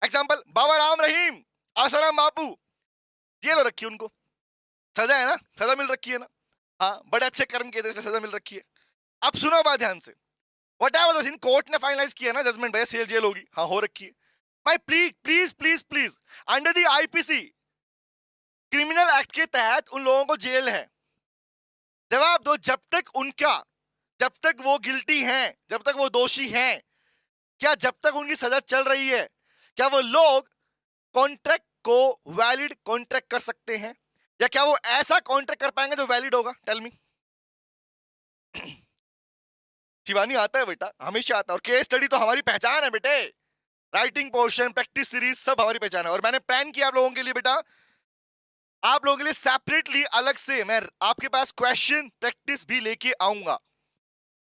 Example, Baba Ram Rahim, Asaram Bapu, jail हो रखी है उनको, सजा है ना, सजा मिल रखी है ना। हाँ बड़े अच्छे कर्म किए थे इसलिए सजा मिल रखी है। अब सुनो बात ध्यान से, व्हाटएवर द सीन, कोर्ट ने फाइनलाइज किया ना जजमेंट, भैया सेल जेल होगी, हाँ हो रखी है भाई। Please please please please, under the IPC criminal act के तहत उन लोगों को जेल है। जवाब दो, जब तक उनका, जब तक वो गिल्टी हैं, जब तक वो दोषी हैं, क्या जब तक उनकी सजा चल रही है क्या वो लोग कॉन्ट्रैक्ट को वैलिड कॉन्ट्रैक्ट कर सकते हैं? या क्या वो ऐसा कॉन्ट्रैक्ट कर पाएंगे जो वैलिड होगा? Tell me. शिवानी आता है बेटा, हमेशा आता है, और केस स्टडी तो हमारी पहचान है बेटे। राइटिंग पोर्शन, प्रैक्टिस सीरीज, सब हमारी पहचान है। और मैंने प्लान किया आप लोगों के लिए बेटा, आप लोगों के लिए सेपरेटली अलग से मैं आपके पास क्वेश्चन प्रैक्टिस भी लेके आऊंगा।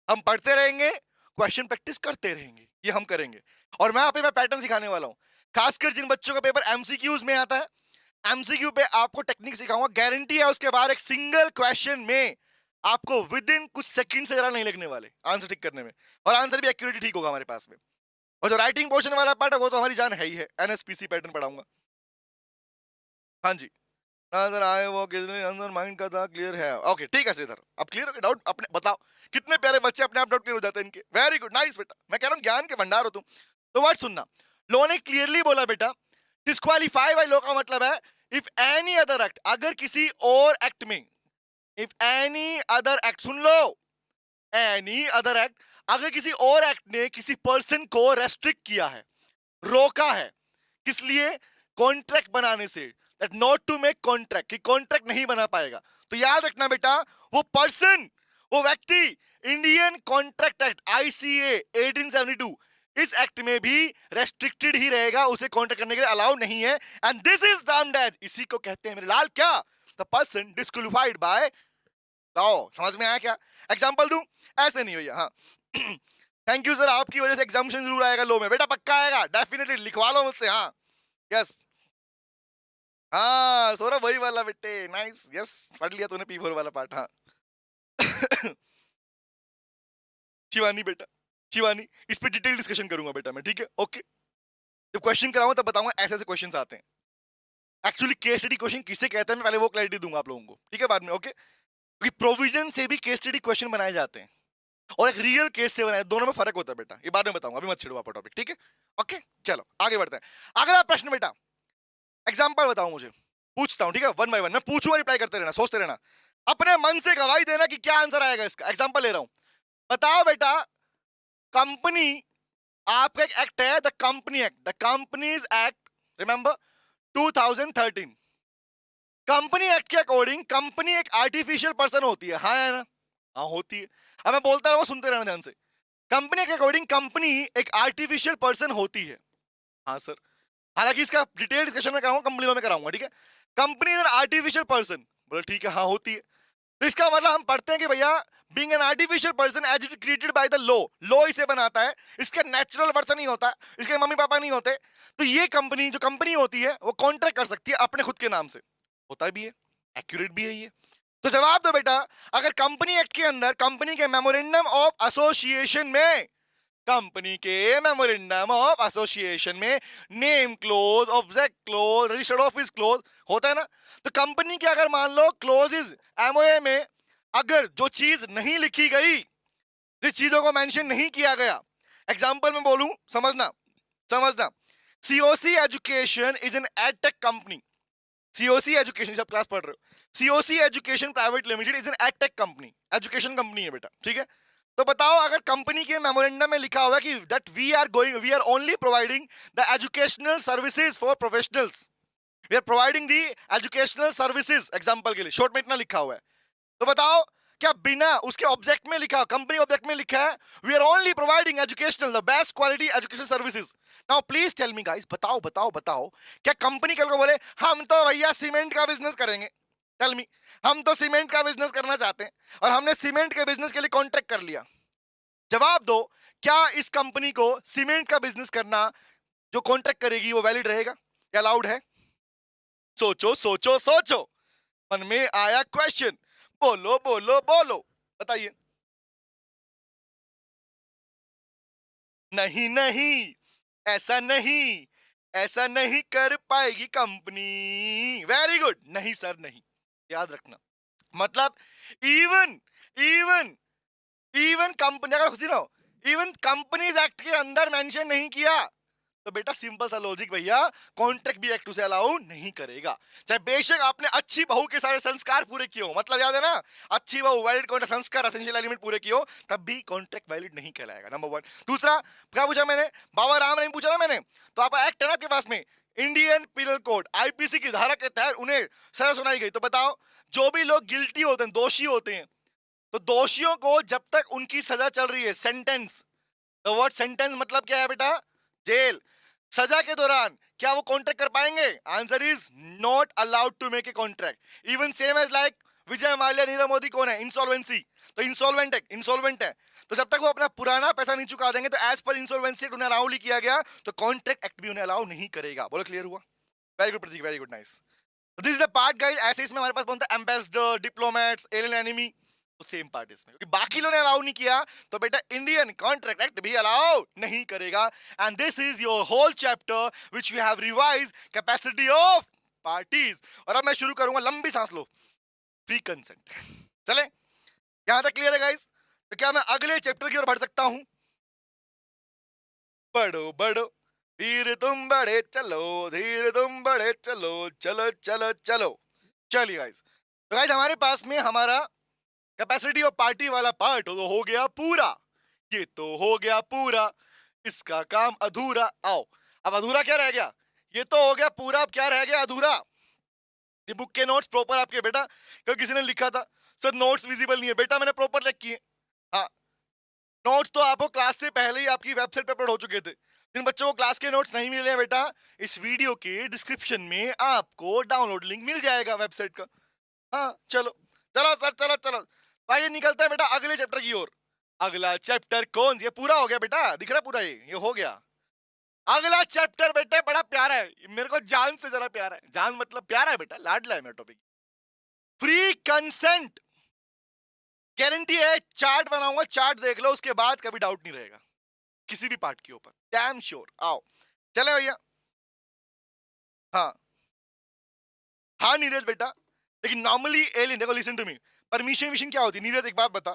हम पढ़ते रहेंगे, क्वेश्चन प्रैक्टिस करते रहेंगे, ये हम करेंगे। और मैं आप पैटर्न सिखाने वाला हूं, खासकर जिन बच्चों का पेपर एमसीक्यूज में आता है, एमसीक्यू पे आपको टेक्निक सिखाऊंगा, गारंटी है उसके बाद एक सिंगल क्वेश्चन में आपको विद इन कुछ सेकंड से ज्यादा नहीं लगने वाले आंसर ठीक करने में, और आंसर भी एक्यूरेट ठीक होगा हमारे पास में। और जो राइटिंग पोर्शन वाला पार्ट है वो तो हमारी जान है ही है, एनएसपीसी पैटर्न पढ़ाऊंगा। हाँ जी, नजर आए वो कितने अंदर माइंड का था, क्लियर है? ओके ठीक है श्रीधर, अब क्लियर हो गया डाउट अपने? बताओ कितने प्यारे बच्चे अपने आप डाउट क्लियर हो जाते हैं इनके। वेरी गुड, नाइस बेटा, मैं कह रहा हूँ ज्ञान के भंडार हो तुम। तो वर्ड सुनना, लो ने क्लियरली बोला बेटा, डिस्क्वालीफाई बाय लो का मतलब है इफ एनी अदर एक्ट, अगर किसी और एक्ट में, if any other act, soon low, any other act, अगर किसी और एक्ट ने किसी पर्सन को रेस्ट्रिक्ट किया है, रोका है, किस लिए? कॉन्ट्रैक्ट बनाने से, that not to make contract, कि कॉन्ट्रैक्ट नहीं बना पाएगा। तो याद रखना बेटा, वो पर्सन, वो व्यक्ति, इंडियन कॉन्ट्रैक्ट एक्ट आईसीए 1872, इस एक्ट में भी रेस्ट्रिक्टेड ही रहेगा, उसे कॉन्ट्रैक्ट करने के लिए अलाउ नहीं है। And this is termed as, इसी को कहते हैं मेरे लाल क्या? The person disqualified by law. समझ में आया क्या? एग्जांपल दूं? ऐसे नहीं भैया, हाँ थैंक यू सर, आपकी वजह से एग्जामिनेशन जरूर आएगा लो में बेटा, पक्का आएगा, डेफिनेटली लिखवा लो मुझसे। हाँ यस। हाँ, सौरभ वही वाला बेटे, नाइस, यस, पढ़ लिया तूने P4 वाला पार्ट, हाँ। शिवानी बेटा, शिवानी, इस पे डिटेल डिस्कशन करूंगा बेटा मैं, ठीक है? ओके। जब क्वेश्चन कराऊंगा तब बताऊंगा ऐसे ऐसे क्वेश्चंस आते हैं। एक्चुअली केस स्टडी क्वेश्चन किसे कहते हैं मैं पहले वो क्लैरिटी दूंगा आप लोगों को, ठीक है, बाद में, ओके? क्योंकि प्रोविजन से भी केस स्टडी क्वेश्चन बनाए जाते हैं और एक रियल केस से बनाए, दोनों में फर्क होता है बेटा, ये बाद में बताऊंगा, अभी मत छेड़ो आप टॉपिक, ठीक है? ओके, चलो आगे बढ़ते हैं। अगला प्रश्न बेटा, एग्जाम्पल बताओ मुझे, पूछता हूँ, ठीक है, वन बाय वन मैं पूछूंगा, रिप्लाई करते रहना, सोचते रहना, अपने मन से गवाही देना कि क्या आंसर आएगा इसका। एग्जाम्पल ले रहा हूं, बताओ बेटा, कंपनी, आपका एक एक्ट है the company act, the companies act, remember 2013। Company act के अकॉर्डिंग कंपनी एक आर्टिफिशियल पर्सन होती है, हाँ या ना? हाँ होती है। अब मैं बोलता रहूं, सुनते रहना ध्यान से। कंपनी के अकॉर्डिंग कंपनी एक आर्टिफिशियल पर्सन होती है, हाँ सर। हालांकि इसका डिटेल डिस्कशन में कराऊंगा, कंपनी में कराऊंगा, ठीक है? Company is an artificial person, बोले ठीक है, हाँ होती है। तो इसका मतलब हम पढ़ते हैं कि भैया being an artificial person as it created by the law, law इसे बनाता है, इसका नेचुरल बर्थ नहीं होता, इसके मम्मी पापा नहीं होते, तो ये कंपनी जो कंपनी होती है वो कॉन्ट्रैक्ट कर सकती है अपने खुद के नाम से, होता भी है, एक्यूरेट भी है ये। तो जवाब दो बेटा, अगर कंपनी एक्ट के अंदर कंपनी के मेमोरेंडम ऑफ एसोसिएशन में, कंपनी के मेमोरेंडम ऑफ एसोसिएशन में name close, object close, registered office close होता है ना, तो कंपनी के अगर मान लो क्लोजेस एमओए में अगर जो चीज नहीं लिखी गई, जिस चीजों को मेंशन नहीं किया गया, एग्जांपल में बोलूं, समझना समझना, COC education is an edtech company, COC education, सब क्लास पढ़ रहे हो, COC education private limited is an edtech company, education company है बेटा, ठीक है? तो बताओ, अगर कंपनी के मेमोरेंडम में लिखा हुआ है कि that we are only providing the educational services for professionals, we are providing the educational services, example के लिए शॉर्ट में इतना लिखा हुआ है, तो बताओ क्या बिना उसके ऑब्जेक्ट में लिखा, कंपनी ऑब्जेक्ट में लिखा है we are only providing educational the best quality education services. Now please tell me guys, बताओ बताओ बताओ, क्या कंपनी कल को बोले हम तो भैया सीमेंट का बिजनेस करेंगे, टेल मी, हम तो सीमेंट का बिजनेस करना चाहते हैं और हमने सीमेंट के बिजनेस के लिए कॉन्ट्रैक्ट कर लिया, जवाब दो, क्या इस कंपनी को सीमेंट का बिजनेस करना जो कॉन्ट्रैक्ट करेगी वो वैलिड रहेगा या अलाउड है? सोचो सोचो सोचो, मन में आया क्वेश्चन, बोलो बोलो बोलो, बताइए। नहीं नहीं, ऐसा नहीं, ऐसा नहीं कर पाएगी कंपनी, वेरी गुड, नहीं सर नहीं, याद रखना, मतलब इवन इवन इवन कंपनी, अगर खुशी ना हो, इवन कंपनीज एक्ट के अंदर मेंशन नहीं किया तो बेटा सिंपल सा लॉजिक भैया, कॉन्ट्रैक्ट भी एक्ट उसे अलाउ नहीं करेगा, चाहे बेशक आपने अच्छी बहू के सारे संस्कार पूरे किए हो, मतलब याद है ना, अच्छी बहू वैलिड कॉन्ट्रैक्ट संस्कार एसेंशियल एलिमेंट पूरे किए हो, तब भी कॉन्ट्रैक्ट वैलिड नहीं कहलाएगा, नंबर वन। दूसरा क्या पूछा मैंने, बाबा राम नहीं पूछा ना मैंने, तो आप एक्ट है ना आपके पास में, इंडियन पिनल कोड आईपीसी की धारा के तहत उन्हें सजा सुनाई गई, तो बताओ जो भी लोग गिल्टी होते हैं, दोषी होते हैं, तो दोषियों को जब तक उनकी सजा चल रही है, सेंटेंस, द वर्ड सेंटेंस मतलब क्या है बेटा, जेल, सजा के दौरान क्या वो कॉन्ट्रैक्ट कर पाएंगे? Answer is not allowed to make a contract, even same age like Vijay Mallya, Nirav Modi कौन है? इंसॉल्वेंसी, तो इंसॉल्वेंट है, तो जब तक वो अपना पुराना पैसा नहीं चुका देंगे तो एज पर इंसॉल्वेंसी एक्ट उन्हें अलाउ नहीं किया गया, तो कॉन्ट्रैक्ट एक्ट भी उन्हें अलाउ नहीं करेगा। बोलो क्लियर हुआ? Very good Pratik, very good, nice. This is the part guys, ऐसे इसमें हमारे पास बनता है एम्बेसडर, डिप्लोमेट्स, एलियन एनिमी, तो सेम पार्ट इसमें, क्योंकि बाकी लोगों ने अलाउ नहीं किया तो बेटा इंडियन कॉन्ट्रैक्ट एक्ट भी अलाउ नहीं करेगा। And this is your whole chapter which we have revise, capacity of parties. और अब मैं शुरू करूंगा, लंबी सांस लो, फ्री कंसेंट। चले, यहां तक क्लियर है गाइस? तो क्या मैं अगले चैप्टर की ओर बढ़ सकता हूं? बढ़ो बढ़ो धीरे तुम बढ़े चलो, धीरे तुम बढ़े चलो, चलो चलो चलो। चलिए गाइस, तो गाइस हमारे पास में हमारा कैपेसिटी ऑफ पार्टी वाला पार्ट तो हो गया पूरा, ये तो हो गया पूरा, इसका काम अधूरा। आओ, अब अधूरा क्या रह गया? ये तो हो गया पूरा, अब क्या रह गया अधूरा? ये बुक के नोट्स प्रॉपर आपके बेटा, कल किसी ने लिखा था सर नोट्स विजिबल नहीं है, बेटा मैंने प्रॉपर चेक किए, हाँ, नोट्स तो आपको क्लास से पहले ही आपकी वेबसाइट पे अपलोड हो चुके थे। जिन बच्चों को क्लास के नोट्स नहीं मिले हैं बेटा, इस वीडियो के डिस्क्रिप्शन में आपको डाउनलोड लिंक मिल जाएगा वेबसाइट का। हाँ चलो, चलो सर, चलो चलो भाई, निकलता है बेटा अगले चैप्टर की ओर। अगला चैप्टर कौन? ये पूरा हो गया बेटा, दिख रहा है पूरा, ये हो गया। अगला चैप्टर बेटे बड़ा प्यारा है, मेरे को जान से जरा प्यारा है, जान मतलब प्यारा है बेटा, लाडला है मेरा टॉपिक। फ्री कंसेंट, गारंटी है, चार्ट बनाऊंगा, चार्ट देख लो, उसके बाद कभी डाउट नहीं रहेगा किसी भी पार्ट के ऊपर, डैम श्योर। आओ चले भैया। हाँ हाँ नीरज बेटा, लेकिन नॉर्मली एलियन, देखो लिसन टू मी, परमिशन विशन क्या होती है नीरज, एक बात बता,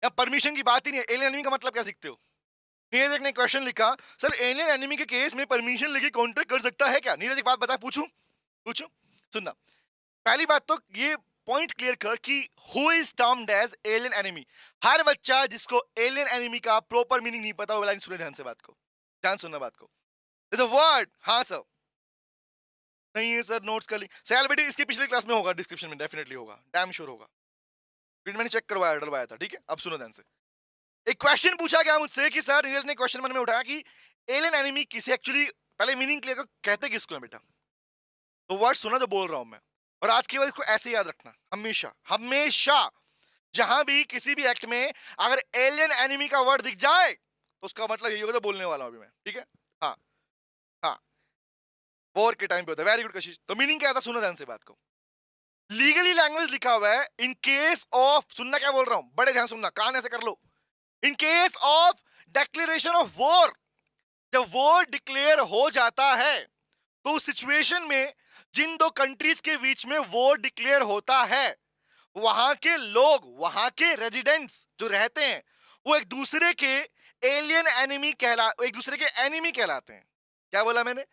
या परमिशन की बात ही नहीं है, एलियन एनिमी का मतलब क्या सीखते हो? नीरज एक ने क्वेश्चन लिखा, सर एलियन एनिमी के केस में परमिशन लेके कॉन्ट्रैक्ट कर सकता है क्या? नीरज एक बात बता, पूछूं पूछूं, सुनना, पहली बात तो ये पॉइंट क्लियर कर कि who is termed as alien enemy. हर बच्चा जिसको एलियन एनिमी का प्रॉपर मीनिंग नहीं पता वो लाइन सुने ध्यान से, बात को ध्यान सुनना बात को। वर्ड, हाँ सर, नहीं है सर, नोट्स कर ली सयाल बेटी, इसके पिछले क्लास में होगा, डिस्क्रिप्शन में डेफिनेटली होगा, डैम श्योर होगा, फिर मैंने चेक करवाया डलवाया था, ठीक है। अब सुनो ध्यान से, एक क्वेश्चन पूछा गया मुझसे कि सर, नीरज ने क्वेश्चन मन में उठाया कि एलियन एनिमी किसे एक्चुअली, पहले मीनिंग क्लियर करो, कहते किसको है बेटा, तो वर्ड सुना जो बोल रहा हूं मैं, और आज के बाद इसको ऐसे याद रखना, हमेशा हमेशा जहां भी किसी भी एक्ट में अगर एलियन एनिमी का वर्ड दिख जाए तो उसका मतलब यही होगा जो बोलने वाला हूं अभी मैं, ठीक है। हाँ हाँ, वॉर के टाइम पे होता है, वेरी गुड कशिश। तो मीनिंग क्या था, सुनो ध्यान से बात को, लीगली लैंग्वेज लिखा हुआ है, इन केस ऑफ, सुनना क्या बोल रहा हूं, बड़े ध्यान सुनना, कान ऐसे कर लो, in case of declaration of war, जब वॉर डिक्लेयर हो जाता है तो उस सिचुएशन में जिन दो कंट्रीज के बीच में वॉर डिक्लेयर होता है, वहां के लोग, वहां के रेजिडेंट्स जो रहते हैं, वो एक दूसरे के एलियन एनिमी एक दूसरे के एनिमी कहलाते हैं। क्या बोला मैंने?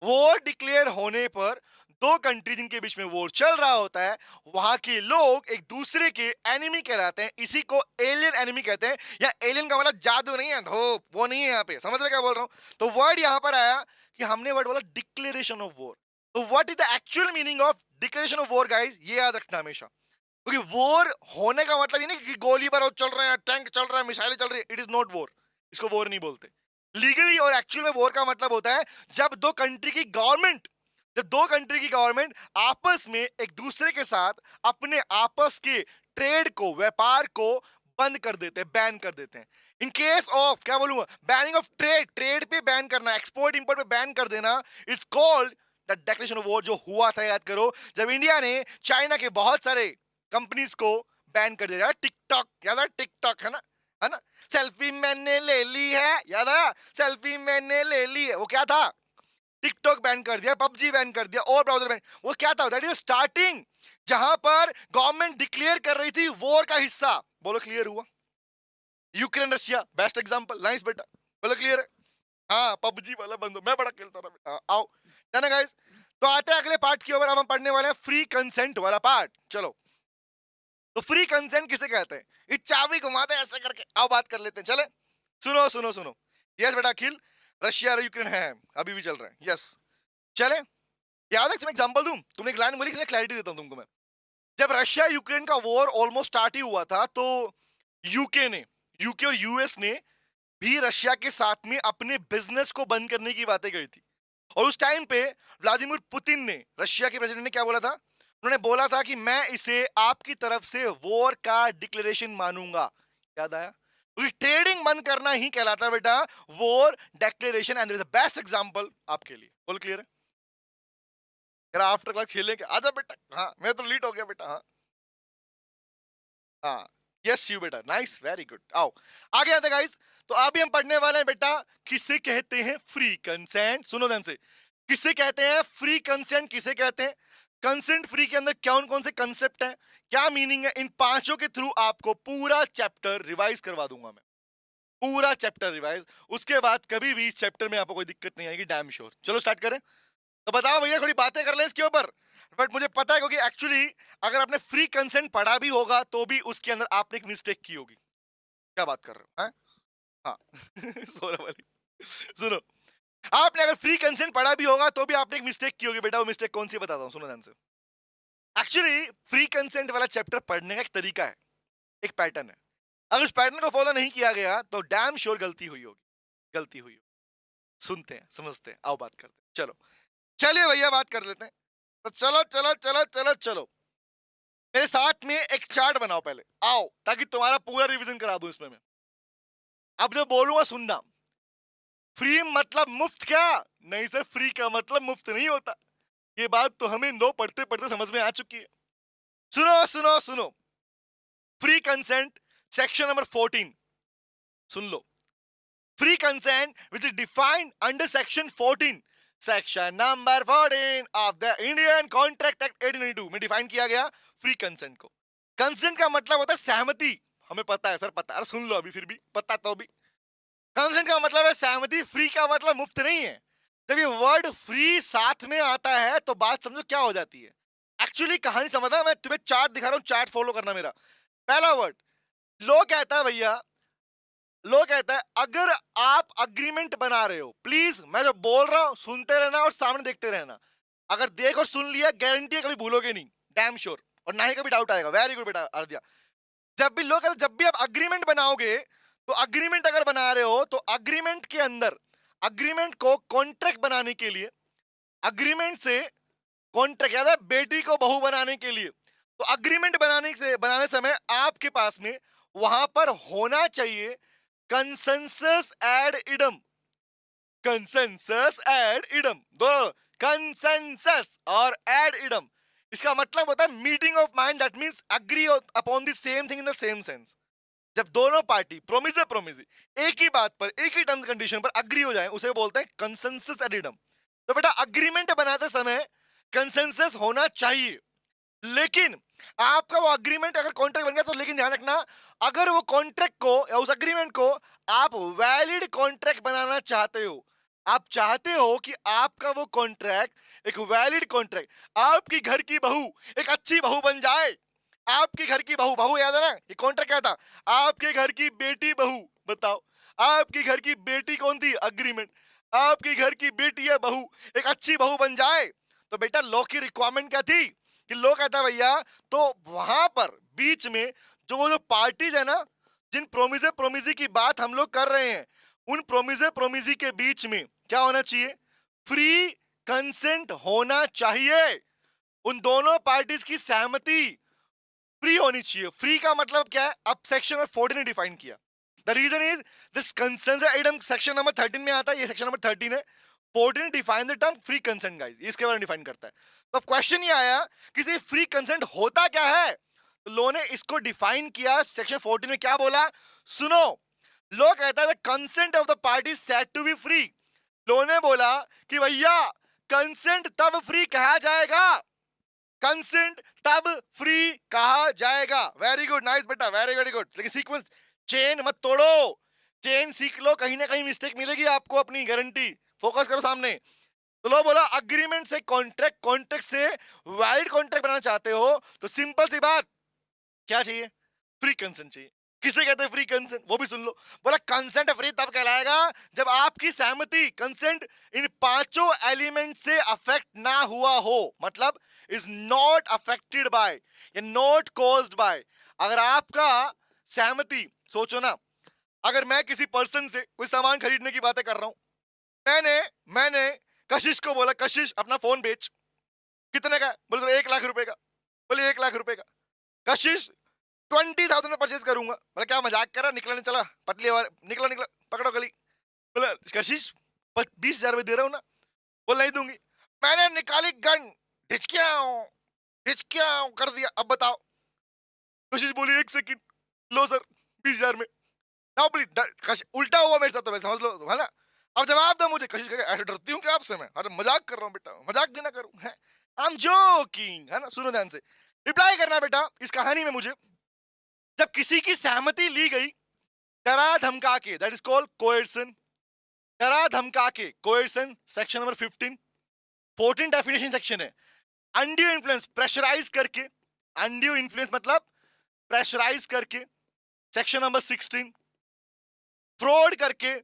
वॉर डिक्लेयर होने पर दो कंट्री जिनके बीच में वॉर चल रहा होता है, वहां के लोग एक दूसरे के एनिमी कहलाते हैं, इसी को एलियन एनिमी कहते हैं। या एलियन का मतलब जादू नहीं है, धूप, वो नहीं है यहाँ पे, समझ रहे क्या बोल रहा हूं? तो वर्ड यहां पर आया कि हमने वर्ड बोला डिक्लेरेशन ऑफ वॉर, तो what is the actual meaning of declaration of war guys, ये याद रखना हमेशा, क्योंकि वॉर होने का मतलब ये नहीं कि गोली बारूद चल रहे हैं, टैंक चल रहा है, मिसाइलें चल रही है, इट इज नॉट वॉर, इसको वॉर नहीं बोलते। लीगली और एक्चुअल में वॉर का मतलब होता है जब दो कंट्री की गवर्नमेंट आपस में एक दूसरे के साथ अपने आपस के ट्रेड को, व्यापार को बंद कर देते हैं, बैन कर देते हैं। इन केस ऑफ, क्या बोलूंगा, बैनिंग ऑफ ट्रेड, ट्रेड पे बैन करना, एक्सपोर्ट इंपोर्ट पे बैन कर देना, is called the declaration of war. जो हुआ था याद करो, जब इंडिया ने चाइना के बहुत सारे कंपनीज को बैन कर दिया, टिकटॉक याद है, टिकटॉक है ना, सेल्फी मैंने ले ली है, याद है, सेल्फी मैंने ले ली है, वो क्या था, टिकटॉक बैन कर दिया, पबजी बैन कर दिया, और ब्राउजर बैन, वो क्या था, दैट इज स्टार्टिंग, जहां पर गवर्नमेंट डिक्लेयर कर रही थी वॉर का हिस्सा। बोलो क्लियर हुआ? Ukraine Russia best example, nice बेटा, बोलो क्लियर है? हाँ, पबजी वाला बंदो मैं बड़ा खेलता था बेटा, आओ डन है गाइस। तो आते हैं अगले पार्ट की ओर, अब हम पढ़ने वाले हैं फ्री कंसेंट वाला पार्ट। चलो, तो फ्री कंसेंट किसे कहते हैं, ये चाबी घुमाते हैं ऐसे करके, आओ बात कर लेते हैं, चले, सुनो सुनो सुनो, यस बेटा अखिल, रशिया और यूक्रेन है अभी भी चल रहा है, यस, चले, याद है, तुम्हें एग्जांपल दूं, तुमने एक लाइन बोली, क्लैरिटी देता हूं तुमको मैं। जब रशिया यूक्रेन का वॉर ऑलमोस्ट स्टार्ट ही हुआ था, तो यूके और यूएस ने भी रशिया के साथ में अपने बिजनेस को बंद करने की बातें कही थी। और उस टाइम पे व्लादिमीर पुतिन ने, रशिया के प्रेसिडेंट ने क्या बोला था, उन्होंने बोला था कि मैं इसे आपकी तरफ से वॉर का डिक्लेरेशन मानूंगा। याद आया? क्योंकि ट्रेडिंग बंद करना ही कहलाता है बेटा war declaration, and best example आपके लिए, बोल क्लियर है? आफ्टर क्लास खेलेंगे, आजा बेटा, हाँ मैं तो लीड हो गया बेटा, हाँ हाँ, यस यू बेटा, नाइस, वेरी गुड, आओ आगे आते गाइस। तो अभी हम पढ़ने वाले हैं बेटा, किसे कहते हैं फ्री कंसेंट, सुनो ध्यान से, किसे कहते हैं फ्री कंसेंट, किसे कहते हैं कंसेंट फ्री, के अंदर कौन कौन से कंसेप्ट हैं, क्या मीनिंग है, इन पांचों के थ्रू आपको पूरा चैप्टर रिवाइज करवा दूंगा मैं, पूरा चैप्टर रिवाइज, उसके बाद कभी भी इस चैप्टर में आपको कोई दिक्कत नहीं आएगी, डैम श्योर। चलो स्टार्ट करें, तो बताओ भैया, थोड़ी बातें कर लें इसके ऊपर। बट मुझे पता है, क्योंकि एक्चुअली अगर आपने फ्री कंसेंट पढ़ा भी होगा तो भी उसके अंदर आपने एक मिस्टेक की होगी। क्या बात कर रहे हो, हैं? हाँ सोरा वाली, सुनो, आपने अगर फ्री कंसेंट पढ़ा भी होगा तो भी आपने एक मिस्टेक की होगी बेटा, वो मिस्टेक कौन सी बताता हूं, सुनो ध्यान से। एक्चुअली फ्री कंसेंट वाला चैप्टर पढ़ने का एक तरीका है, एक पैटर्न है, अगर उस पैटर्न को फॉलो नहीं किया गया तो डैम श्योर गलती हुई होगी, गलती हुई होगी। सुनते हैं, समझते हैं, आओ बात करते हैं, चलो चलिए भैया बात कर लेते हैं। तो चलो चलो चलो चलो चलो, मेरे साथ में एक चार्ट बनाओ पहले, आओ, ताकि तुम्हारा पूरा रिवीजन करा दूं इसमें मैं। अब जो बोलूंगा सुनना, फ्री मतलब मुफ्त क्या? नहीं सर, फ्री का मतलब मुफ्त नहीं होता। ये बात तो हमें नो पढ़ते पढ़ते समझ में आ चुकी है। सुनो सुनो सुनो, free consent section number 14 soon low. Free consent which is defined under section 14, section number 14 of the Indian contract act 1892 में डिफाइन किया गया फ्री कंसेंट को। कंसेंट का मतलब होता है सहमति। हमें पता है सर, पता है। अरे सुन लो अभी, फिर भी पता तो भी। कंसेंट का मतलब है सहमति, फ्री का मतलब मुफ्त नहीं है। जब ये वर्ड फ्री साथ में आता है तो बात समझो क्या हो जाती है। एक्चुअली कहानी समझना, मैं तुम्हें चार्ट दिखा रहा हूँ, चार्ट फॉलो करना मेरा। पहला वर्ड लो कहता है भैया, लो कहता है अगर आप अग्रीमेंट बना रहे हो, प्लीज मैं जो बोल रहा हूं सुनते रहना और सामने देखते रहना। अगर देख और सुन लिया, गारंटी है कभी भूलोगे नहीं, डैम श्योर, और ना ही कभी डाउट आएगा। वेरी गुड बेटा अर्दिया। जब भी लोग, जब भी आप अग्रीमेंट बनाओगे, तो अग्रीमेंट अगर बना रहे हो तो अग्रीमेंट के अंदर, अग्रीमेंट को कॉन्ट्रैक्ट बनाने के लिए, अग्रीमेंट से कॉन्ट्रैक्ट याद है बेटी को बहू बनाने के लिए, तो अग्रीमेंट बनाने समय आपके पास में वहां पर होना चाहिए consensus ad idem. Consensus ad idem, दो, कंसेंसस और एड इडम। इसका मतलब होता है meeting of mind, that means agree upon the same thing in the same sense. जब दोनों पार्टी प्रोमिस एक ही बात पर, एक ही टर्म्स कंडीशन पर अग्री हो जाए, उसे बोलते हैं कंसेंसस एड इडम। तो बेटा अग्रीमेंट बनाते समय कंसेंसस होना चाहिए, लेकिन आपका वो अग्रीमेंट अगर कॉन्ट्रैक्ट बन गया तो, लेकिन ध्यान रखना, अगर वो कॉन्ट्रैक्ट को या उस अग्रीमेंट को आप वैलिड कॉन्ट्रैक्ट बनाना चाहते हो, आप चाहते हो कि आपका वो कॉन्ट्रैक्ट एक वैलिड कॉन्ट्रैक्ट, आपकी घर की बहू एक अच्छी बहू बन जाए। आपके घर की बहू, बहू याद है ना, ये कॉन्ट्रैक्ट क्या था? आपके घर की बेटी बहू, बताओ आपकी घर की बेटी कौन थी? अग्रीमेंट। आपकी घर की बेटी है बहू, एक अच्छी बहू बन जाए। तो बेटा लॉ की रिक्वायरमेंट क्या थी कि लो कहता है भैया, तो वहां पर बीच में जो वो जो पार्टीज है ना, जिन प्रोमिजे की बात हम लोग कर रहे हैं, उन प्रोमिजे के बीच में क्या होना चाहिए? फ्री कंसेंट होना चाहिए। उन दोनों पार्टीज की सहमति फ्री होनी चाहिए। फ्री का मतलब क्या है? अब सेक्शन नंबर 14 ने डिफाइन किया। The reason is this consent item section number 13 में आता है, ये सेक्शन नंबर 13 है। 14 define the term free consent guys, इसके बारे में डिफाइन करता है। तो अब क्वेश्चन ये आया कि फ्री कंसेंट होता क्या है? तो लॉ ने इसको डिफाइन किया सेक्शन 14 में, क्या बोला सुनो। लॉ कहता है consent of the party said to be free. Law ने बोला कि भैया कंसेंट तब फ्री कहा जाएगा, कंसेंट तब फ्री कहा जाएगा। वेरी गुड, नाइस बेटा, वेरी वेरी गुड। लेकिन सीक्वेंस चेन मत तोड़ो, चेन सीख लो, कहीं ना कहीं मिस्टेक मिलेगी आपको, अपनी गारंटी। फोकस करो सामने। तो लो बोला अग्रीमेंट से कॉन्ट्रैक्ट, कॉन्ट्रैक्ट से वाइड कॉन्ट्रैक्ट बनाना चाहते हो तो सिंपल सी बात, क्या चाहिए? फ्री कंसेंट चाहिए। किसे कहते हैं फ्री कंसेंट? वो भी सुन लो। बोला कंसेंट फ्री तब कहलाएगा जब आपकी सहमति, कंसेंट, इन पांचों एलिमेंट से अफेक्ट ना हुआ हो, मतलब इज नॉट अफेक्टेड बाय या नॉट कॉज्ड बाय। अगर आपका सहमति, सोचो ना, अगर मैं किसी पर्सन से कोई सामान खरीदने की बातें कर रहा हूं, मैंने मैंने कशिश को बोला कशिश अपना फोन बेच। कितने का? बोले 1 लाख रुपए का। बोले 1 लाख रुपए का। कशिश 20,000 में परचेज करूंगा। बोला क्या मजाक कर रहा, निकला नहीं चला पतली आवाज, निकला निकला, पकड़ो गली। बोला कशिश 20,000 दे रहा हूं ना। बोल नहीं दूंगी। मैंने निकाली गन, ढिचकिया कर दिया। अब बताओ। कशिश बोली 1 सेकंड, लो सर 20,000 में। नाउ प्लीज, उल्टा हुआ मेरे साथ तो वैसे समझ लो, है ना। अब जवाब दो मुझे। कशिश ऐसे डरती हूँ क्या आपसे मैं? अरे मजाक कर रहा हूँ बेटा, मजाक भी ना करूँ, आई एम जोकिंग, है ना। सुनो ध्यान से, रिप्लाई करना बेटा इस कहानी में मुझे। जब किसी की सहमति ली गई डरा धमका के, दैट इज कॉल्ड कोएर्सन। डरा धमका के, कोएर्सन, सेक्शन नंबर 15। 14 डेफिनेशन सेक्शन है। अनड्यू इन्फ्लुएंस, प्रेशराइज करके, अनड्यू इन्फ्लुएंस मतलब प्रेशराइज करके, सेक्शन नंबर 16। फ्रॉड करके,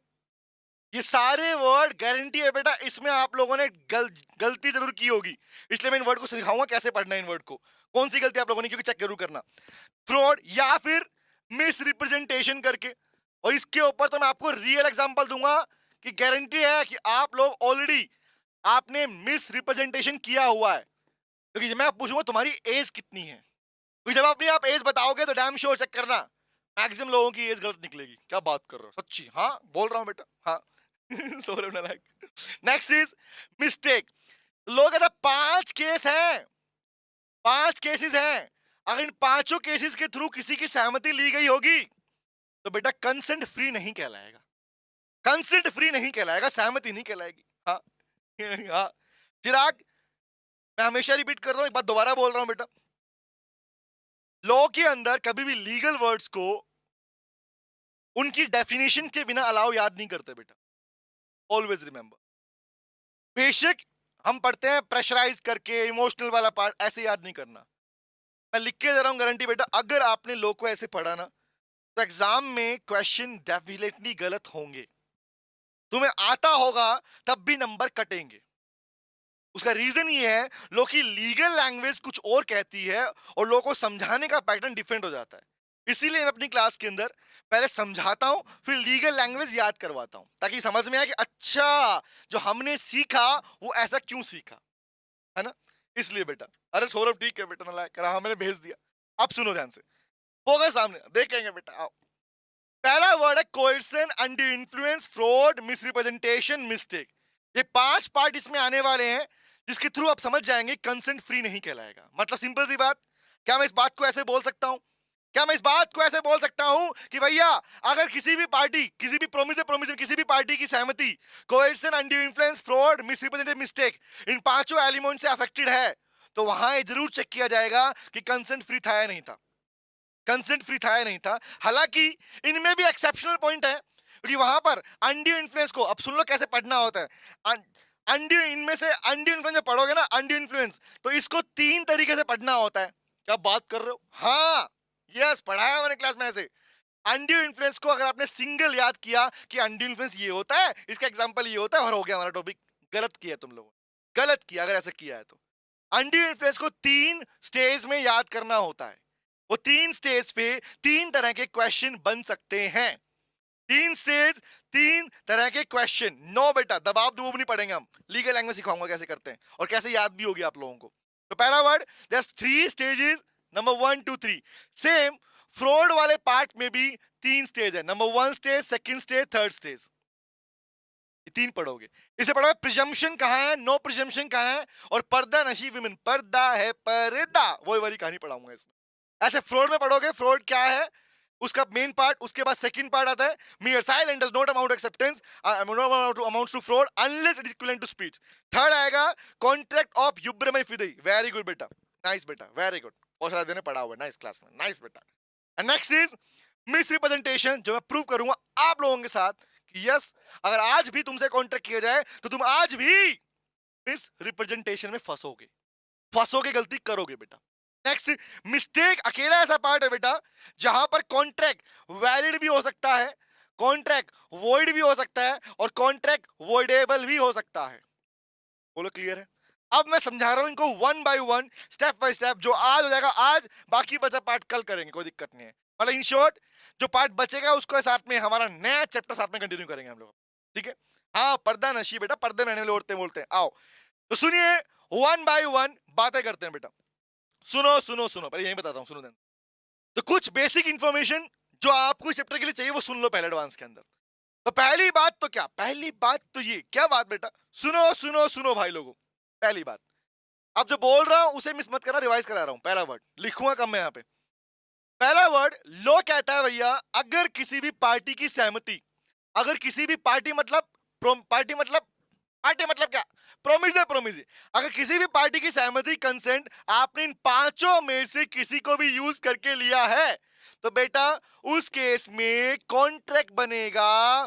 ये सारे वर्ड गारंटी है बेटा इसमें आप लोगों ने गलती जरूर की होगी, इसलिए मैं इन वर्ड को सिखाऊंगा कैसे पढ़ना है इन वर्ड को, कौन सी गलती आप लोगों ने, क्योंकि चेक जरूर करना। फ्रॉड या फिर मिस रिप्रेजेंटेशन करके, और इसके ऊपर तो मैं आपको रियल एग्जांपल दूंगा कि गारंटी है कि आप लोग ऑलरेडी आपने मिस रिप्रेजेंटेशन किया हुआ है। क्योंकि जब मैं पूछूंगा तुम्हारी एज कितनी है, क्योंकि जब अपनी आप एज बताओगे तो डैम श्योर चेक करना मैक्सिमम लोगों की एज गलत निकलेगी। क्या बात कर रहे हो, सच्ची? हाँ बोल रहा हूँ बेटा, हाँ। सौरभ नालायक। Next is mistake. लोग कहते हैं 5 केस हैं, 5 केसेस हैं, अगर इन पांचों केसेस के थ्रू किसी की सहमति ली गई होगी तो बेटा कंसेंट फ्री नहीं कहलाएगा, कंसेंट फ्री नहीं कहलाएगा, सहमति नहीं कहलाएगी। हाँ हाँ चिराग, मैं हमेशा रिपीट कर रहा हूं, एक बात दोबारा बोल रहा हूं बेटा, लॉ के अंदर कभी भी लीगल वर्ड्स को उनकी डेफिनेशन के बिना अलाउ याद नहीं करते बेटा, ऑलवेज रिमेंबर। बेशक हम पढ़ते हैं प्रेशराइज करके, इमोशनल वाला पार्ट ऐसे याद नहीं करना। मैं लिख के दे रहा हूं गारंटी बेटा, अगर आपने लॉ को ऐसे पढ़ा ना तो एग्जाम में क्वेश्चन डेफिनेटली गलत होंगे, तुम्हें आता होगा तब भी नंबर कटेंगे। उसका रीजन ये है लोग की लीगल लैंग्वेज कुछ और कहती है और लोगों को समझाने का पैटर्न डिफरेंट हो जाता है। इसीलिए मैं अपनी क्लास के अंदर पहले समझाता हूं, फिर लीगल लैंग्वेज याद करवाता हूं, ताकि समझ में आए कि अच्छा जो हमने सीखा वो ऐसा क्यों सीखा, है ना। इसलिए बेटा, अरे सौरभ ठीक है बेटा, नालायक हाँ मैंने भेज दिया। अब सुनो ध्यान से, फोकस सामने देखेंगे बेटा। आओ, पहला वर्ड है coercion, under influence, fraud, misrepresentation, mistake. ये 5 पार्ट इसमें आने वाले हैं जिसके थ्रू आप समझ जाएंगे कंसेंट फ्री नहीं कहलाएगा। मतलब सिंपल सी बात, क्या मैं इस बात को ऐसे बोल सकता हूं, क्या मैं इस बात को ऐसे बोल सकता हूं कि भैया अगर किसी भी पार्टी, किसी भी प्रोमिस किसी भी पार्टी की सहमति coercion, under influence, fraud, misrepresentation, mistake इन पांचों एलिमेंट से अफेक्टेड है तो वहां ये जरूर चेक किया जाएगा कि कंसेंट फ्री था या नहीं था, कंसेंट फ्री था या नहीं था। हालांकि इनमें भी एक्सेप्शनल पॉइंट है, क्योंकि वहां पर अंडर इन्फ्लुएंस को, अब सुन लो कैसे पढ़ना होता है। अंडर, इनमें से अंडर इन्फ्लुएंस पढ़ोगे ना, अंडर इन्फ्लुएंस, तो इसको 3 तरीके से पढ़ना होता है। क्या बात कर रहे हो? हाँ यस, पढ़ाया मैंने क्लास में ऐसे। अंडर इन्फ्लुएंस को अगर आपने सिंगल याद किया कि अंडर इन्फ्लुएंस ये होता है, इसका एग्जांपल ये होता है और हो गया हमारा टॉपिक, गलत किया तुम लोगों, गलत किया अगर ऐसा किया है तो। अंडर इन्फ्लुएंस को 3 स्टेज में याद करना होता है। वो 3 स्टेज पे 3 तरह के क्वेश्चन बन सकते हैं। 3 स्टेज, 3 तरह के क्वेश्चन। नो बेटा दबाव दबूब नहीं पढ़ेंगे हम, लीगल लैंग्वेज सिखाऊंगा कैसे करते हैं और कैसे याद भी होगी आप लोगों को। तो पहला word, there 3 stages, number 1 2 3। Same fraud वाले पार्ट में भी 3 स्टेज है, number 1 stage, second stage, third stage, 3 पढ़ोगे। इसे पढ़ोगे प्रिजम्पशन कहाँ है, नो प्रिजम्पशन कहाँ है, और पर्दा नशी विमेन, पर्दा है पर्दा, वही वाली कहानी पढ़ाऊंगा इसमें। ऐसे फ्रॉड में पढ़ोगे, फ्रॉड क्या है उसका मेन पार्ट, उसके बाद सेकंड पार्ट आता है mere silence does not amount to acceptance, amounts to fraud unless it is equivalent to speech। Third आएगा कॉन्ट्रैक्ट ऑफ युब्रम फिदई। वेरी गुड बेटा, नाइस बेटा, वेरी गुड, बहुत सारा दिन पढ़ा हुआ है, नाइस क्लास में, नाइस बेटा। एंड नेक्स्ट इज मिसरिप्रेजेंटेशन, जो मैं प्रूव करूंगा आप लोगों के साथ कि यस अगर आज भी तुमसे कॉन्ट्रैक्ट किया जाए तो तुम आज भी मिस रिप्रेजेंटेशन में फंसोगे, फंसोगे, गलती करोगे बेटा। नेक्स्ट, मिस्टेक अकेला ऐसा पार्ट है बेटा जहां पर कॉन्ट्रैक्ट वैलिड भी हो सकता है, कॉन्ट्रैक्ट वॉइड भी हो सकता है और कॉन्ट्रैक्ट वॉइडेबल भी हो सकता है। बोलो क्लियर है? अब मैं समझा रहा हूं इनको 1 by 1, स्टेप बाय स्टेप। जो आज हो जाएगा आज, बाकी बचा पार्ट कल करेंगे, कोई दिक्कत नहीं है। मतलब इन शॉर्ट जो पार्ट बचेगा उसको साथ में हमारा नया चैप्टर साथ में कंटिन्यू करेंगे हम लोग, ठीक है। हाँ पर्दा नशी बेटा, पर्दे में रहने वाले औरतें बोलते हैं। आओ तो सुनिए 1 by 1 बातें करते हैं बेटा। सुनो सुनो सुनो, पहले यही बताता हूं, सुनो देन। तो कुछ बेसिक इंफॉर्मेशन जो आपको इस चैप्टर के लिए चाहिए वो सुन लो पहले एडवांस के अंदर। तो पहली बात तो क्या, पहली बात तो ये, क्या बात बेटा, सुनो सुनो सुनो भाई लोगों। पहली बात, अब जो बोल रहा हूं उसे मिस मत करना, रिवाइज करा रहा हूं। पहला वर्ड लिखूंगा कम मैं यहाँ पे। पहला वर्ड लॉ कहता है भैया अगर किसी भी पार्टी की सहमति, अगर किसी भी पार्टी मतलब पार्टी मतलब क्या, प्रोमिस है, प्रोमिस है। अगर किसी भी पार्टी की सहमति, कंसेंट आपने इन पांचों में से किसी को भी यूज करके लिया है तो बेटा उस केस में कॉन्ट्रैक्ट बनेगा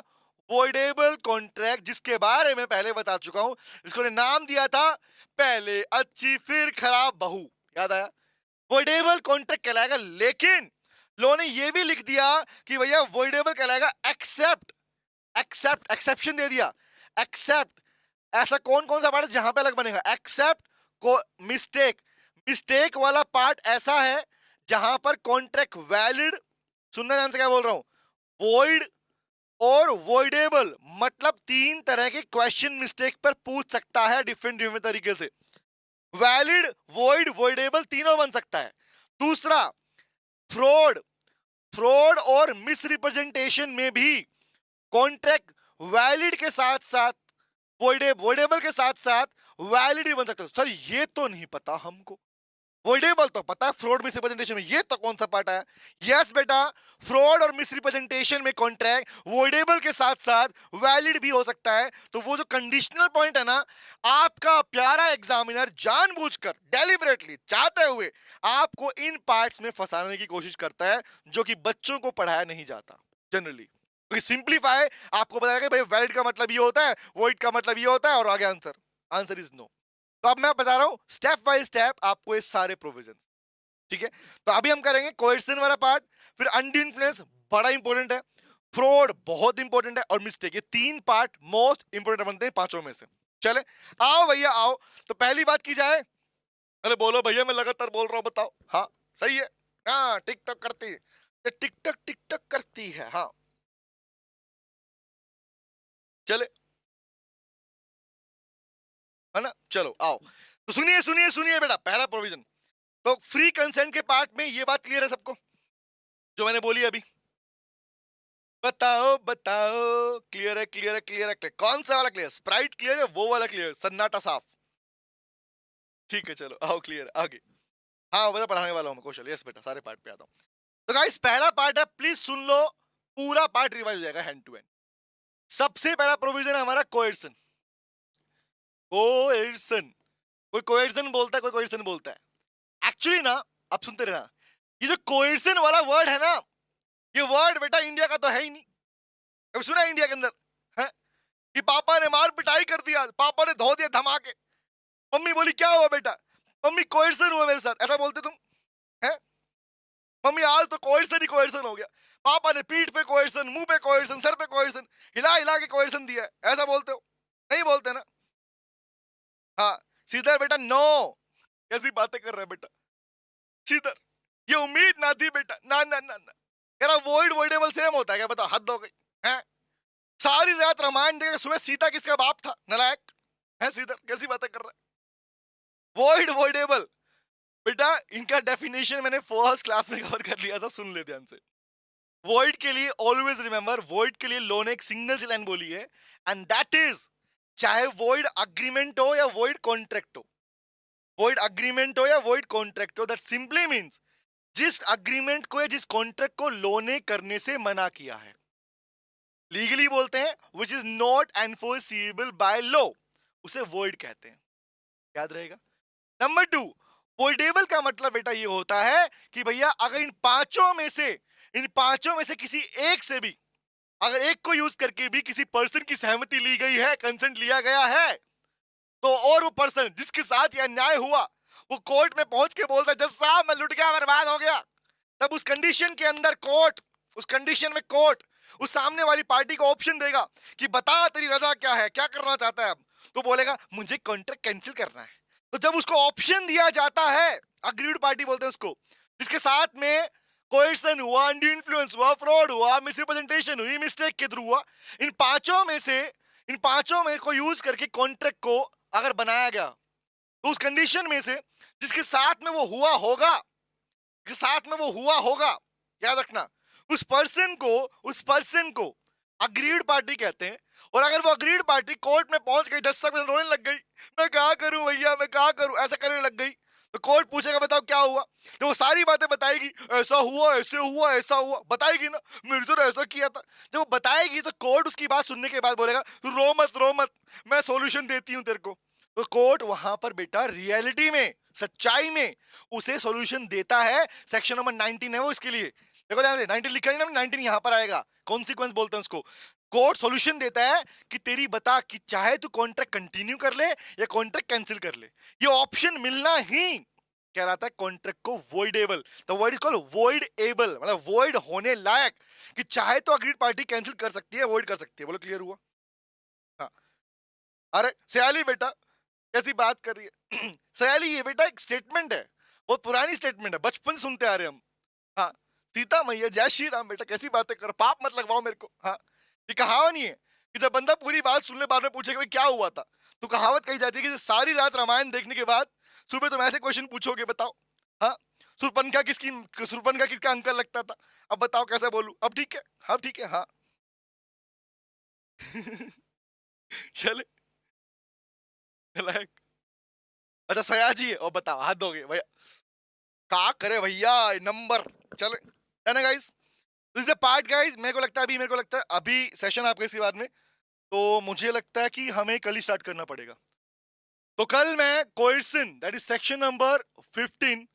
वॉइडेबल कॉन्ट्रैक्ट, जिसके बारे में पहले बता चुका हूं। इसको ने नाम दिया था पहले अच्छी फिर खराब बहू, याद आया? वॉइडेबल कॉन्ट्रैक्ट कहलाएगा। लेकिन लो ने यह भी लिख दिया कि भैया वॉइडेबल कहलाएगा एक्सेप्ट, एक्सेप्ट एक्सेप्शन दे दिया, एक्सेप्ट ऐसा कौन कौन सा पार्ट जहां पे अलग बनेगा, एक्सेप्ट को मिस्टेक, मिस्टेक वाला पार्ट ऐसा है जहां पर कॉन्ट्रैक्ट वैलिड, सुनना ध्यान से क्या बोल रहा हूं, वॉइड और वॉइडेबल, मतलब 3 तरह के क्वेश्चन मिस्टेक पर पूछ सकता है डिफरेंट डिफरेंट तरीके से। वैलिड, वॉइड, वॉइडेबल तीनों बन सकता है। दूसरा फ्रॉड, फ्रॉड और मिसरिप्रेजेंटेशन में भी कॉन्ट्रैक्ट वैलिड के साथ साथ वोइडेबल के साथ साथ वैलिड भी बन सकते हो। सर ये तो नहीं पता हमको। वोइडेबल तो पता है, फ्रॉड मिस रिप्रेजेंटेशन में ये तो कौन सा पार्ट आया? यस बेटा, फ्रॉड और मिस रिप्रेजेंटेशन में कॉन्ट्रैक्ट वोइडेबल के साथ साथ वैलिड भी हो सकता है। तो वो जो कंडीशनल पॉइंट है ना, आपका प्यारा एग्जामिनर जानबूझकर डेलिबरेटली चाहते हुए आपको इन पार्ट्स में फंसाने की कोशिश करता है, जो कि बच्चों को पढ़ाया नहीं जाता जनरली। क्योंकि सिंपलीफाई आपको बताया कि भाई वैलिड का मतलब ये होता है, वोइड का मतलब ये होता है, और आगे आंसर, आंसर इज नो। तो अब मैं बता रहा हूं स्टेप बाय स्टेप आपको ये सारे प्रोविजंस। ठीक है, तो अभी हम करेंगे कोएर्सन वाला पार्ट, फिर अनड्यू इन्फ्लुएंस बड़ा इंपॉर्टेंट है, फ्रॉड बहुत इंपॉर्टेंट है, और मिस्टेक। ये तीन पार्ट मोस्ट इंपॉर्टेंट बनते हैं पांचों में से। चले आओ भैया आओ। तो पहली बात की जाए, अरे बोलो भैया, मैं लगातार बोल रहा हूं, बताओ। हाँ सही है, हाँ टिकटॉक करती है, ये टिकटॉक टिकटॉक करती है। हाँ चले, है ना, चलो आओ। तो सुनिए सुनिए सुनिए बेटा, पहला प्रोविजन, तो फ्री कंसेंट के पार्ट में ये बात क्लियर है सबको जो मैंने बोली अभी? बताओ बताओ, क्लियर है क्लियर है क्लियर है क्लियर। कौन सा वाला क्लियर? स्प्राइट क्लियर है, वो वाला क्लियर, सन्नाटा साफ? ठीक है चलो आओ, क्लियर आगे। हाँ बेटा, पढ़ाने वाला हूँ मैं कौशल। यस बेटा, सारे पार्ट पे आता हूँ। तो गाइस पहला पार्ट है, प्लीज सुन लो, पूरा पार्ट रिवाइज हो जाएगा हैंड टू हैंड। सबसे पहला प्रोविजन है हमारा कोएर्सन। कोएर्सन, कोई कोएर्सन बोलता है, कोई कोएर्सन बोलता है। एक्चुअली ना, अब सुनते रहना, ये जो कोएर्सन वाला वर्ड है ना, ये वर्ड बेटा इंडिया का तो है ही नहीं। कभी सुना है इंडिया के अंदर है कि पापा ने मार पिटाई कर दिया, पापा ने धो दिया धमाके, मम्मी बोली क्या हुआ बेटा, मम्मी कोएर्सन हुआ मेरे साथ, ऐसा बोलते तुम? हैं मम्मी आज तो कोएर्सन ही कोएर्सन हो गया, पापा ने पीठ पे कोएर्सन, मुंह पे कोएर्सन, सर पे कोएर्सन, हिला हिला के कोएर्सन दिया है, ऐसा बोलते हो? नहीं बोलते ना। हाँ श्रीधर बेटा नो, कैसी बातें कर रहे हैं बेटा श्रीधर, ये उम्मीद ना थी बेटा, ना ना ना ना। कह रहा वोइड वोइडेबल सेम होता है क्या? बताओ, हद हो गई है। सारी रात रामायण देखे, सुबह सीता किसका बाप था? नलायक है श्रीधर, कैसी बातें कर रहा है? वोइड वोइडेबल बेटा, इनका डेफिनेशन मैंने फर्स्ट क्लास में कवर कर लिया था, सुन ले ध्यान से। वॉइड के लिए ऑलवेज रिमेंबर, वॉइड के लिए लो ने एक सिंगल लाइन बोली है, एंड दैट इज, चाहे वॉइड अग्रीमेंट हो या वॉइड कॉन्ट्रैक्ट हो, वॉइड अग्रीमेंट हो या वॉइड कॉन्ट्रैक्ट हो, दैट सिंपली मींस जिस अग्रीमेंट को या जिस कॉन्ट्रैक्ट को लो ने करने से मना किया है, लीगली बोलते हैं, which is not enforceable by law, उसे वॉइड कहते हैं। याद रहेगा। नंबर टू, वोइडेबल का मतलब बेटा ये होता है कि भैया अगर इन पांचों में से किसी एक से भी, अगर एक को यूज करके भी किसी पर्सन की सहमति ली गई है, कंसेंट लिया गया है, तो और वो पर्सन जिसके साथ यह अन्याय हुआ, वो कोर्ट में पहुंच के बोलता है जज साहब मैं लुट गया, बर्बाद हो गया, तब उस कंडीशन के अंदर कोर्ट, उस कंडीशन में कोर्ट उस सामने वाली पार्टी को ऑप्शन देगा कि बता तेरी रजा क्या है, क्या करना चाहता है अब। तो बोलेगा मुझे कॉन्ट्रैक्ट कैंसिल करना है। तो जब उसको ऑप्शन दिया जाता है, अग्रीड पार्टी बोलते हैं उसको, जिसके साथ में कोएर्सन हुआ, अनड्यू इन्फ्लुएंस हुआ, फ्रॉड हुआ, मिसरिप्रेजेंटेशन हुई, मिस्टेक के थ्रू हुआ, इन पांचों में को यूज करके कॉन्ट्रैक्ट को अगर बनाया गया, तो उस कंडीशन में से जिसके साथ में वो हुआ होगा, जिसके साथ में वो हुआ होगा, याद रखना, उस पर्सन को अग्रीड पार्टी कहते हैं। और अगर वो अग्रीड पार्टी कोर्ट में पहुंच गई, 10 सेकंड रोने लग गई, मैं क्या करूं भैया, मैं क्या करूं, ऐसा करने लग गई, तो कोर्ट पूछेगा बताओ क्या हुआ, तो वो सारी बातें बताएगी, ऐसा हुआ, ऐसे हुआ, ऐसा हुआ, बताएगी ना, मेरे तो ऐसा किया था। जब वो बताएगी तो कोर्ट उसकी बात सुनने के बाद बोलेगा तू रो मत, मैं सॉल्यूशन देती हूँ तेरे को। तो कोर्ट वहां पर बेटा रियलिटी में, सच्चाई में उसे सॉल्यूशन देता है। सेक्शन नंबर 19 है वो इसके लिए, देखो ध्यान से, 19 लिखा है ना, 19 यहां पर आएगा, कॉन्सिक्वेंस बोलते हैं उसको। कोर्ट सॉल्यूशन देता है कि तेरी बता कि चाहे तू कॉन्ट्रैक्ट कंटिन्यू कर ले या कॉन्ट्रैक्ट कैंसिल कर ले, ये ऑप्शन मिलना ही क्या रहता है कॉन्ट्रैक्ट को voidable. The word is called voidable, मतलब वॉइड होने लायक, कि चाहे तो अग्रीड पार्टी कैंसिल कर सकती है, वॉइड कर सकती है। बोलो क्लियर हुआ? हाँ। अरे सयाली बेटा कैसी बात कर रही है सयाली, ये बेटा एक स्टेटमेंट है, बहुत पुरानी स्टेटमेंट है, बचपन से सुनते आ रहे हम। हाँ, सीता मैया जय श्री राम, बेटा कैसी बातें कर, पाप मत लगवाओ मेरे को। हाँ, ये कहावत नहीं है कि जब बंदा पूरी बात सुन ले बाद में पूछे कि भाई क्या हुआ था, तो कहावत कही जाती है कि सारी रात रामायण देखने के बाद सुबह तुम ऐसे क्वेश्चन पूछोगे, बताओ। हाँ, सुरपनखा किसका अंकल लगता था, अब बताओ कैसे बोलूं, अब ठीक है, हाँ ठीक है, हाँ चले नालायक। अच्छा सयाजी है, और बताओ हाथ दोगे भैया, क्या करे भैया नंबर। चले है ना guys, this is the part guys. मेरे को लगता है अभी सेशन आपका इसके बाद में, तो मुझे लगता है कि हमें कल ही स्टार्ट करना पड़ेगा। तो कल मैं कोर्सन दैट इज सेक्शन नंबर 15,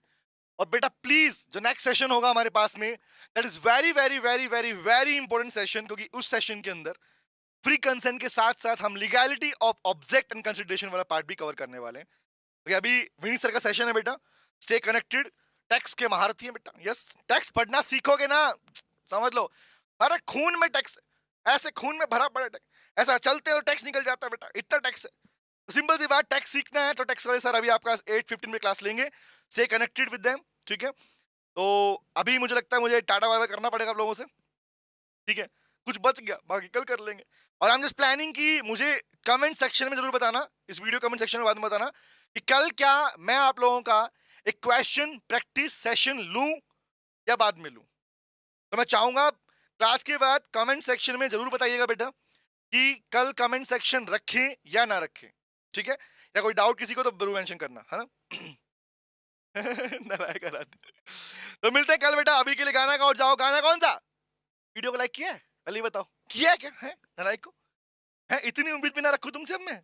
और बेटा प्लीज जो नेक्स्ट सेशन होगा हमारे पास में, that is very very very very very important session, क्योंकि उस सेशन के अंदर फ्री कंसेंट के साथ साथ हम legality of object and consideration वाला पार्ट भी कवर करने वाले हैं। क्योंकि अभी विनी सर का सेशन है बेटा, स्टे कनेक्टेड। टैक्स के महारथी हैं बेटा, यस टैक्स पढ़ना सीखोगे ना, समझ लो अरे खून में टैक्स, ऐसे खून में भरा पड़ा टैक्स, ऐसा चलते हो टैक्स निकल जाता है बेटा, इतना टैक्स है। सिंपल सी बात, टैक्स सीखना है तो टैक्स वाले सर अभी आपका 8:15 में क्लास लेंगे, स्टे कनेक्टेड विद देम, ठीक है। तो अभी मुझे लगता है मुझे टाटा बाय बाय करना पड़ेगा आप लोगों से, ठीक है। कुछ बच गया बाकी कल कर लेंगे। और आई एम जस्ट प्लानिंग कि मुझे कमेंट सेक्शन में जरूर बताना, इस वीडियो कमेंट सेक्शन में बाद में बताना कि कल क्या मैं आप लोगों का एक क्वेश्चन प्रैक्टिस सेशन लूं या बाद में लूं। तो मैं चाहूंगा क्लास के बाद कमेंट सेक्शन में जरूर बताइएगा बेटा कि कल कमेंट सेक्शन रखें या ना रखें, ठीक है। या कोई डाउट किसी को तो जरूर मेंशन करना, है ना। नारायण करा दे। तो मिलते हैं कल बेटा, अभी के लिए गाना गाओ, जाओ। गाना कौन सा? वीडियो को लाइक किया है? पहले ही बताओ, किया है क्या है नालायक को? है इतनी उम्मीद भी ना रखूं तुमसे अब मैं,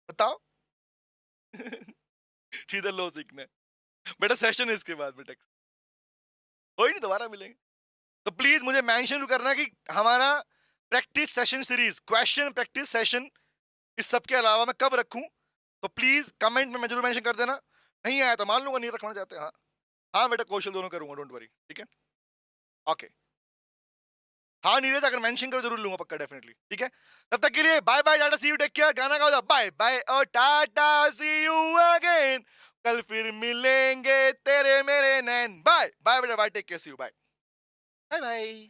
बताओ। सीधा लो सीखना है बेटा, सेशन है इसके बाद बेटा, कोई नहीं दोबारा मिलेंगे। तो प्लीज मुझे मेंशन करना कि हमारा practice session series, question practice session, इस सब के अलावा मैं कब रखूं। तो प्लीज कमेंट में मैं जरूर मेंशन कर देना। नहीं आया तो मान लूंगा नहीं रखना चाहते, हाँ हाँ बेटा कौशल दोनों करूंगा, डोंट वरी, ठीक है। ओके हाँ नीरज, अगर मेंशन करो जरूर लूंगा पक्का, डेफिनेटली, ठीक है। तब तक के लिए bye bye, tata, see you, take care. गाना गाओ, बाय बाय और टाटा, सी यू अगेन। कल फिर मिलेंगे तेरे मेरे नैन। बाय बाय बेटा, bye, take care, see you, bye bye bye.